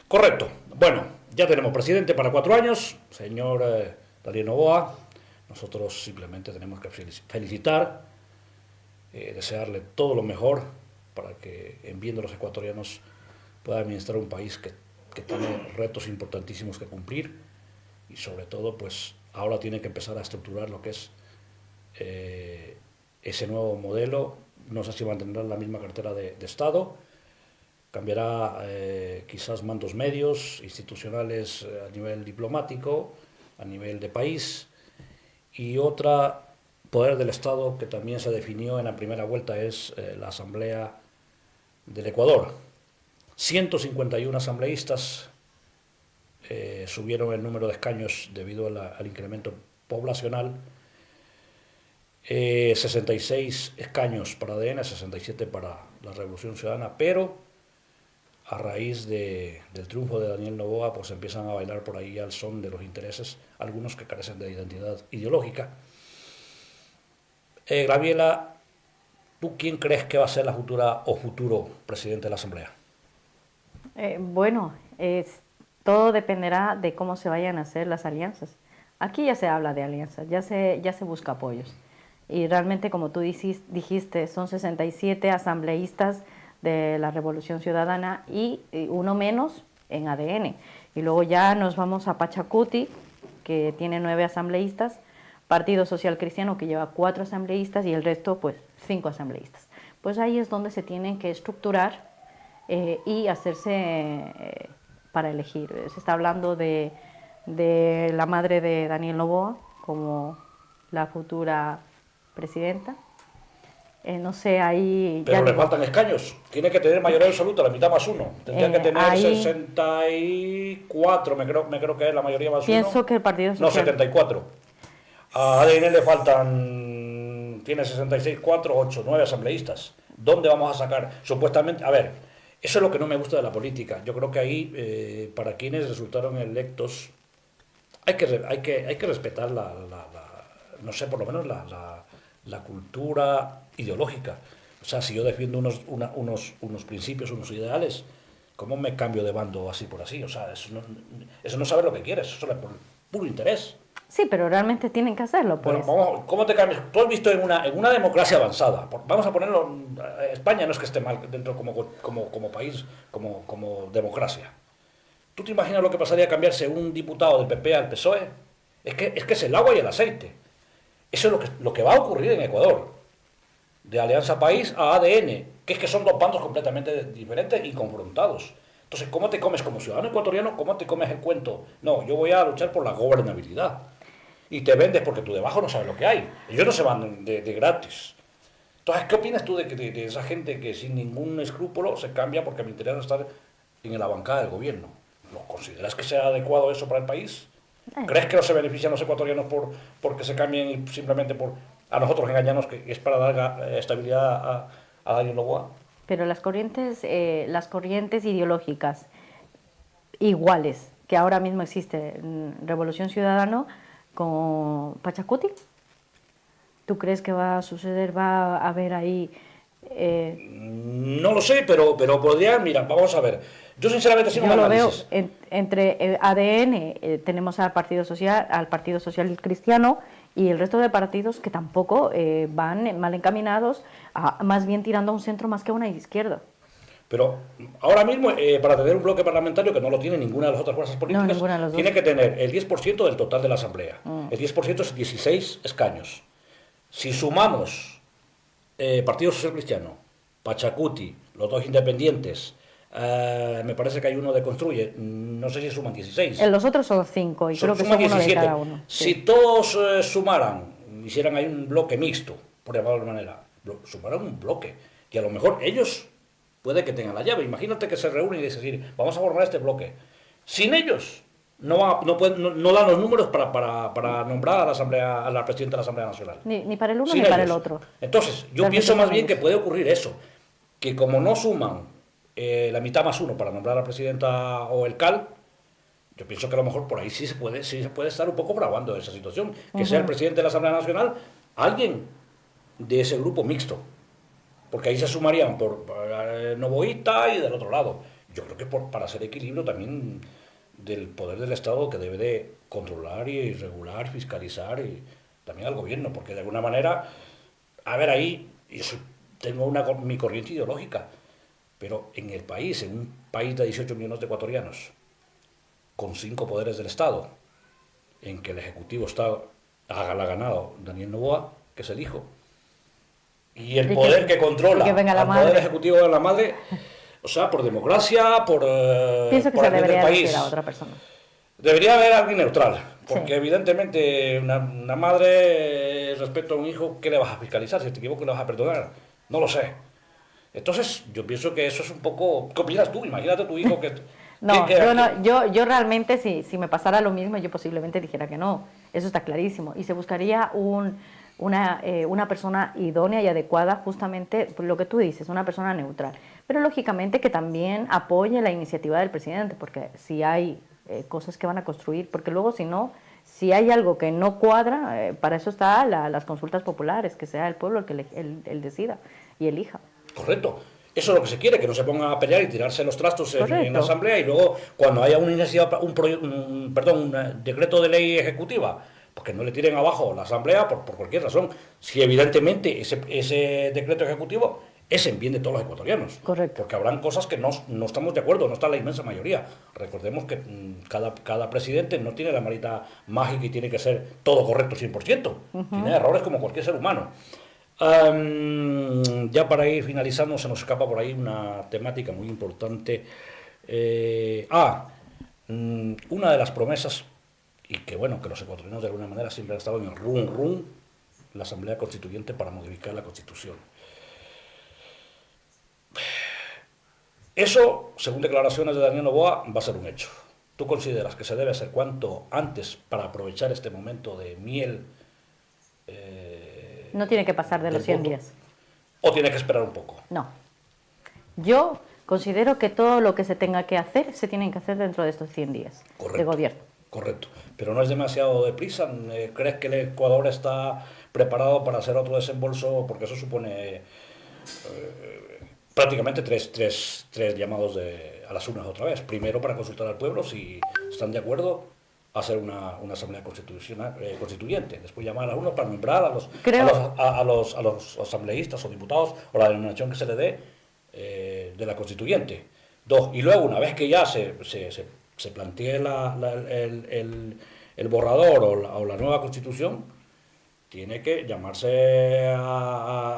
Correcto. Bueno, ya tenemos presidente para 4 años, señor Daniel Noboa. Nosotros simplemente tenemos que felicitar, desearle todo lo mejor para que, en bien de los ecuatorianos, pueda administrar un país que tiene retos importantísimos que cumplir y sobre todo, pues ahora tiene que empezar a estructurar lo que es ese nuevo modelo. No sé si mantendrá la misma cartera de Estado, cambiará quizás mandos medios, institucionales a nivel diplomático, a nivel de país, y otra poder del Estado que también se definió en la primera vuelta es la Asamblea del Ecuador. 151 asambleístas subieron el número de escaños debido al incremento poblacional. 66 escaños para ADN, 67 para la Revolución Ciudadana, pero a raíz del triunfo de Daniel Noboa, pues empiezan a bailar por ahí al son de los intereses, algunos que carecen de identidad ideológica. Gabriela, ¿tú quién crees que va a ser la futura o futuro presidente de la Asamblea? Bueno, todo dependerá de cómo se vayan a hacer las alianzas. Aquí ya se habla de alianzas, ya se busca apoyos. Y realmente, como tú dijiste, son 67 asambleístas de la Revolución Ciudadana y uno menos en ADN. Y luego ya nos vamos a Pachacuti, que tiene 9 asambleístas, Partido Social Cristiano, que lleva 4 asambleístas, y el resto, pues, 5 asambleístas. Pues ahí es donde se tienen que estructurar y hacerse para elegir. Se está hablando de la madre de Daniel Noboa como la futura presidenta. No sé, ahí... Pero le faltan escaños. Tiene que tener mayoría absoluta, la mitad más 1. Tendría que tener ahí 64, me creo que es la mayoría más 1. Pienso que el Partido Social... No, 74. A ADN le faltan... Tiene 66, 4, 8, 9 asambleístas. ¿Dónde vamos a sacar? Supuestamente... A ver, eso es lo que no me gusta de la política. Yo creo que ahí, para quienes resultaron electos, hay que respetar no sé, por lo menos la cultura ideológica. O sea, si yo defiendo unos principios, unos ideales, ¿cómo me cambio de bando así por así? O sea, eso no saber lo que quieres, eso es por puro interés. Sí, pero realmente tienen que hacerlo, pues. Pero vamos, ¿cómo te cambias? Tú has visto en una democracia avanzada, vamos a ponerlo, España no es que esté mal dentro como país, como democracia. ¿Tú te imaginas lo que pasaría a cambiarse un diputado del PP al PSOE? Es que es el agua y el aceite. Eso es lo que va a ocurrir en Ecuador. De Alianza País a ADN, que es que son 2 bandos completamente diferentes y confrontados. Entonces, ¿cómo te comes como ciudadano ecuatoriano? ¿Cómo te comes el cuento? No, yo voy a luchar por la gobernabilidad. Y te vendes porque tú debajo no sabes lo que hay. Ellos no se van de gratis. Entonces, ¿qué opinas tú de esa gente que sin ningún escrúpulo se cambia porque me interesa estar en la bancada del gobierno? ¿Lo consideras que sea adecuado eso para el país? ¿Crees que no se benefician los ecuatorianos porque se cambien y simplemente por a nosotros engañarnos que es para dar estabilidad a Daniel Noboa? Pero las corrientes ideológicas iguales que ahora mismo existe en Revolución Ciudadana con Pachacuti, ¿tú crees que va a suceder, va a haber ahí? No lo sé, pero podría, mira, vamos a ver. Yo sinceramente sí no Yo lo veo análisis. entre ADN, tenemos al Partido Social y Cristiano y el resto de partidos que tampoco van mal encaminados, más bien tirando a un centro más que a una izquierda. Pero ahora mismo, para tener un bloque parlamentario que no lo tiene ninguna de las otras fuerzas políticas, ninguna de las dos. tiene que tener el 10% del total de la Asamblea. El 10% es 16 escaños. Si sumamos Partido Social Cristiano, Pachacuti, los dos independientes, me parece que hay uno de Construye, no sé si suman 16. Los otros son 5 y creo que son uno 17. de cada uno. Si Sí. todos sumaran, hicieran ahí un bloque mixto, por llamarlo de manera, sumaran un bloque, que a lo mejor ellos puede que tengan la llave. Imagínate que se reúnen y dicen, vamos a formar este bloque. Sin ellos, no dan los números para nombrar a la Asamblea, a la presidenta de la Asamblea Nacional. Ni para el uno Sin ni para el ellos. otro. Entonces, yo Realmente pienso más son bien que ellos. puede ocurrir eso, que como no suman la mitad más uno para nombrar a la presidenta o el CAL, yo pienso que a lo mejor por ahí sí se puede estar un poco bravando esa situación, que sea el presidente de la Asamblea Nacional alguien de ese grupo mixto, porque ahí se sumarían por Novoita y del otro lado. Yo creo que para hacer equilibrio también del poder del Estado que debe de controlar y regular, fiscalizar y también al gobierno, porque de alguna manera, a ver ahí, tengo mi corriente ideológica, pero en el país, en un país de 18 millones de ecuatorianos, con 5 poderes del Estado, en que el Ejecutivo ha ganado Daniel Noboa, que es el hijo, y el poder que controla que venga la al Poder madre. Ejecutivo de la madre, o sea, por democracia, Pienso que por se el bien del debería país. decir a otra persona. Debería haber alguien neutral, porque Sí. evidentemente una madre respecto a un hijo, ¿qué le vas a fiscalizar? Si te equivocas, le vas a perdonar. No lo sé. Entonces, yo pienso que eso es un poco... ¿Qué opinas tú? Imagínate tu hijo que... No, que- yo realmente si me pasara lo mismo, yo posiblemente dijera que no. Eso está clarísimo. Y se buscaría una persona idónea y adecuada, justamente por lo que tú dices, una persona neutral. Pero lógicamente que también apoye la iniciativa del presidente, porque si hay cosas que van a construir, porque luego si no, si hay algo que no cuadra, para eso están las consultas populares, que sea el pueblo el que el decida y elija. Correcto. Eso es lo que se quiere, que no se pongan a pelear y tirarse los trastos en la Correcto. asamblea y luego cuando haya una iniciativa, un decreto de ley ejecutiva, pues que no le tiren abajo la asamblea por cualquier razón. Si evidentemente ese decreto ejecutivo es en bien de todos los ecuatorianos. Correcto. Porque habrán cosas que no estamos de acuerdo, no está la inmensa mayoría. Recordemos que cada presidente no tiene la varita mágica y tiene que ser todo correcto 100%. Tiene errores como cualquier ser humano. Ya para ir finalizando, se nos escapa por ahí una temática muy importante. Una de las promesas, y que bueno, que los ecuatorianos de alguna manera siempre han estado en el rum, la Asamblea Constituyente para modificar la Constitución. Eso, según declaraciones de Daniel Noboa, va a ser un hecho. ¿Tú consideras que se debe hacer cuanto antes para aprovechar este momento de miel? No tiene que pasar de los 100 voto? días. ¿O tiene que esperar un poco? No. Yo considero que todo lo que se tenga que hacer, se tienen que hacer dentro de estos 100 días de gobierno. Correcto. Pero no es demasiado deprisa. ¿Crees que el Ecuador está preparado para hacer otro desembolso? Porque eso supone prácticamente tres llamados a las urnas otra vez. Primero, para consultar al pueblo si están de acuerdo a hacer una asamblea constituyente. Después llamar a las urnas para nombrar a los asambleístas o diputados o la denominación que se le dé de la constituyente. Dos, y luego una vez que ya se plantee el borrador o la nueva constitución, tiene que llamarse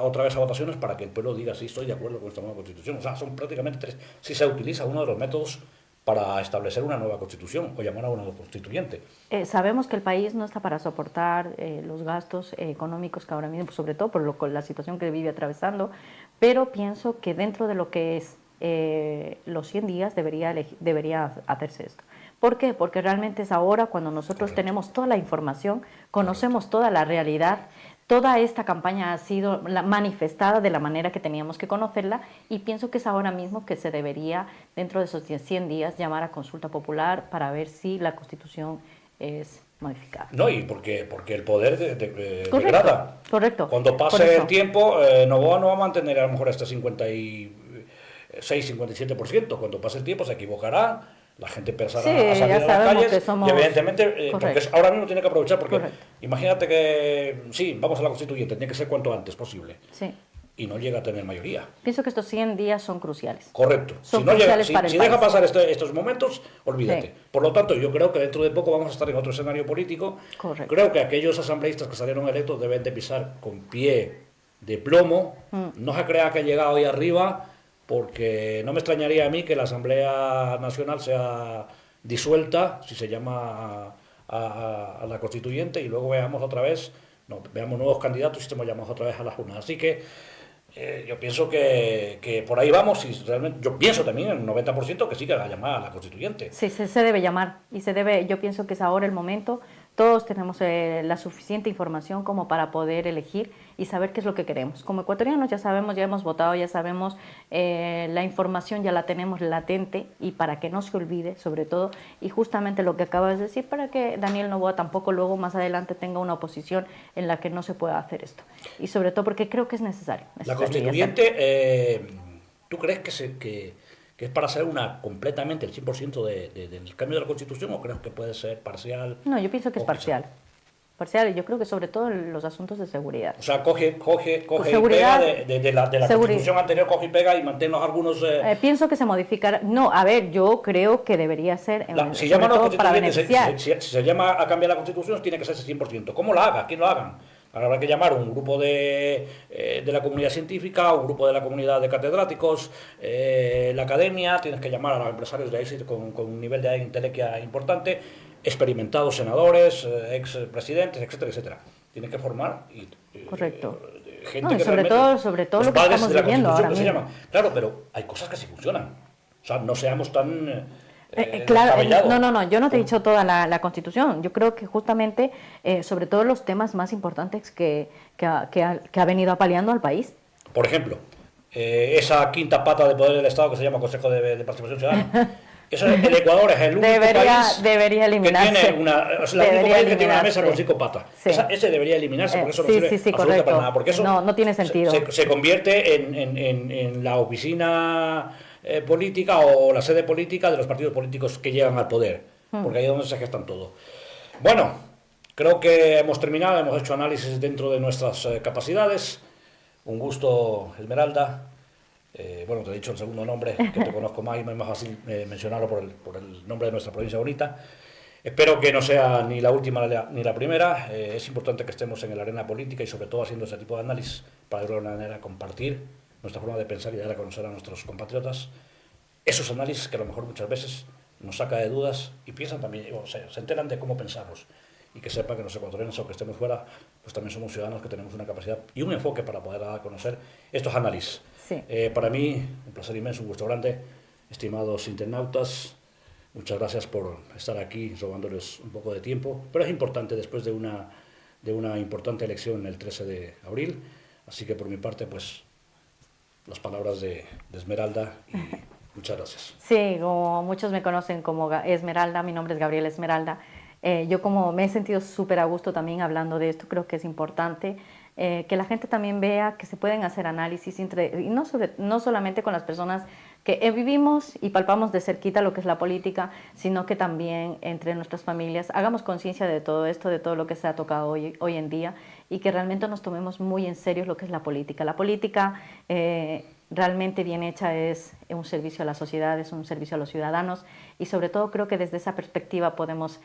otra vez a votaciones para que el pueblo diga sí, estoy de acuerdo con esta nueva constitución. O sea, son prácticamente tres. Si se utiliza uno de los métodos para establecer una nueva constitución o llamar a una nueva constituyente. Sabemos que el país no está para soportar los gastos económicos que ahora mismo, sobre todo por la situación que vive atravesando, pero pienso que dentro de lo que es los 100 días debería hacerse esto. ¿Por qué? Porque realmente es ahora cuando nosotros tenemos toda la información, conocemos toda la realidad. Toda esta campaña ha sido manifestada de la manera que teníamos que conocerla y pienso que es ahora mismo que se debería, dentro de esos 100 días, llamar a consulta popular para ver si la Constitución es modificada. No, y porque el poder degrada. Correcto. Cuando pase el tiempo, Novoa no va a mantener a lo mejor hasta 56-57%. Cuando pase el tiempo se equivocará, la gente empezará a salir a las calles y evidentemente, porque ahora mismo tiene que aprovechar, porque imagínate que, sí, vamos a la Constituyente, tiene que ser cuanto antes posible. Sí. Y no llega a tener mayoría. Pienso que estos 100 días son cruciales. Correcto. Son cruciales para el si país. deja pasar estos momentos, olvídate. Sí. Por lo tanto, yo creo que dentro de poco vamos a estar en otro escenario político. Correcto. Creo que aquellos asambleístas que salieron electos deben de pisar con pie de plomo. No se crea que ha llegado ahí arriba, porque no me extrañaría a mí que la Asamblea Nacional sea disuelta, si se llama a la Constituyente, y luego veamos otra vez, veamos nuevos candidatos y estemos llamados otra vez a las urnas. Así que yo pienso que por ahí vamos, y realmente yo pienso también en un 90% que sí que va a llamar a la Constituyente. Sí, se debe llamar, y yo pienso que es ahora el momento. Todos tenemos la suficiente información como para poder elegir y saber qué es lo que queremos. Como ecuatorianos ya sabemos, ya hemos votado, ya sabemos, la información ya la tenemos latente, y para que no se olvide, sobre todo, y justamente lo que acabas de decir, para que Daniel Noboa tampoco luego más adelante tenga una oposición en la que no se pueda hacer esto. Y sobre todo porque creo que es necesario. La Constituyente, ¿tú crees que es para hacer completamente el 100% del cambio de la Constitución, o crees que puede ser parcial? No, yo pienso que es parcial. Parcial, y yo creo que sobre todo en los asuntos de seguridad. O sea, coge y pega de la Constitución anterior, coge y pega y manténnos algunos... Pienso que se modificará. No, a ver, yo creo que debería ser... si llaman a la Constitución, si se llama a cambiar la Constitución, tiene que ser ese 100%. ¿Cómo la haga? ¿Quién lo hagan? Habrá que llamar a un grupo de la comunidad científica, un grupo de la comunidad de catedráticos, la academia, tienes que llamar a los empresarios de éxito con un nivel de intelequia importante, experimentados senadores, expresidentes, etcétera, etcétera. Tienes que formar Correcto. Gente que sobre todo lo que estamos viviendo ahora mismo. Claro, pero hay cosas que sí funcionan. O sea, no seamos tan... claro, no, yo no te he dicho toda la Constitución. Yo creo que justamente, sobre todo los temas más importantes que ha venido apaleando al país. Por ejemplo, esa quinta pata de poder del Estado que se llama Consejo de Participación Ciudadana. El Ecuador es el único país debería eliminarse. Que tiene el único país que tiene una mesa con 5 patas. Sí. Ese debería eliminarse, porque eso no sirve absolutamente para nada. Porque eso no tiene sentido. Se convierte en la oficina política o la sede política de los partidos políticos que llegan al poder, porque ahí es donde se gestan todo. Bueno, creo que hemos terminado, hemos hecho análisis dentro de nuestras capacidades. Un gusto, Esmeralda. Bueno, te he dicho el segundo nombre, que te conozco más y me es más fácil mencionarlo por el nombre de nuestra provincia bonita. Espero que no sea ni la última ni la primera. Es importante que estemos en la arena política y sobre todo haciendo ese tipo de análisis para de alguna manera compartir nuestra forma de pensar y dar a conocer a nuestros compatriotas esos análisis que a lo mejor muchas veces nos saca de dudas y piensan también, o sea, se enteran de cómo pensamos, y que sepan que los ecuatorianos, aunque estemos fuera, pues también somos ciudadanos que tenemos una capacidad y un enfoque para poder dar a conocer estos análisis. Sí. Para mí, un placer inmenso, un gusto grande. Estimados internautas, muchas gracias por estar aquí robándoles un poco de tiempo, pero es importante después de una importante elección el 13 de abril, así que por mi parte, pues, las palabras de Esmeralda y muchas gracias. Sí, como muchos me conocen como Esmeralda, mi nombre es Gabriela Esmeralda. Yo como me he sentido súper a gusto también hablando de esto, creo que es importante que la gente también vea que se pueden hacer análisis, y no solamente con las personas que vivimos y palpamos de cerquita lo que es la política, sino que también entre nuestras familias hagamos conciencia de todo esto, de todo lo que se ha tocado hoy en día, y que realmente nos tomemos muy en serio lo que es la política. La política realmente bien hecha es un servicio a la sociedad, es un servicio a los ciudadanos, y sobre todo creo que desde esa perspectiva podemos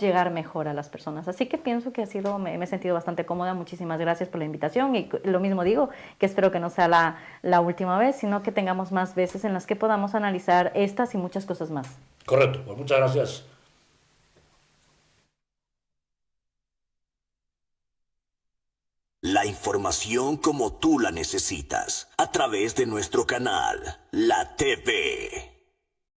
llegar mejor a las personas. Así que pienso que me he sentido bastante cómoda. Muchísimas gracias por la invitación, y lo mismo digo, que espero que no sea la última vez, sino que tengamos más veces en las que podamos analizar estas y muchas cosas más. Correcto, pues muchas gracias. La información como tú la necesitas, a través de nuestro canal, la TV.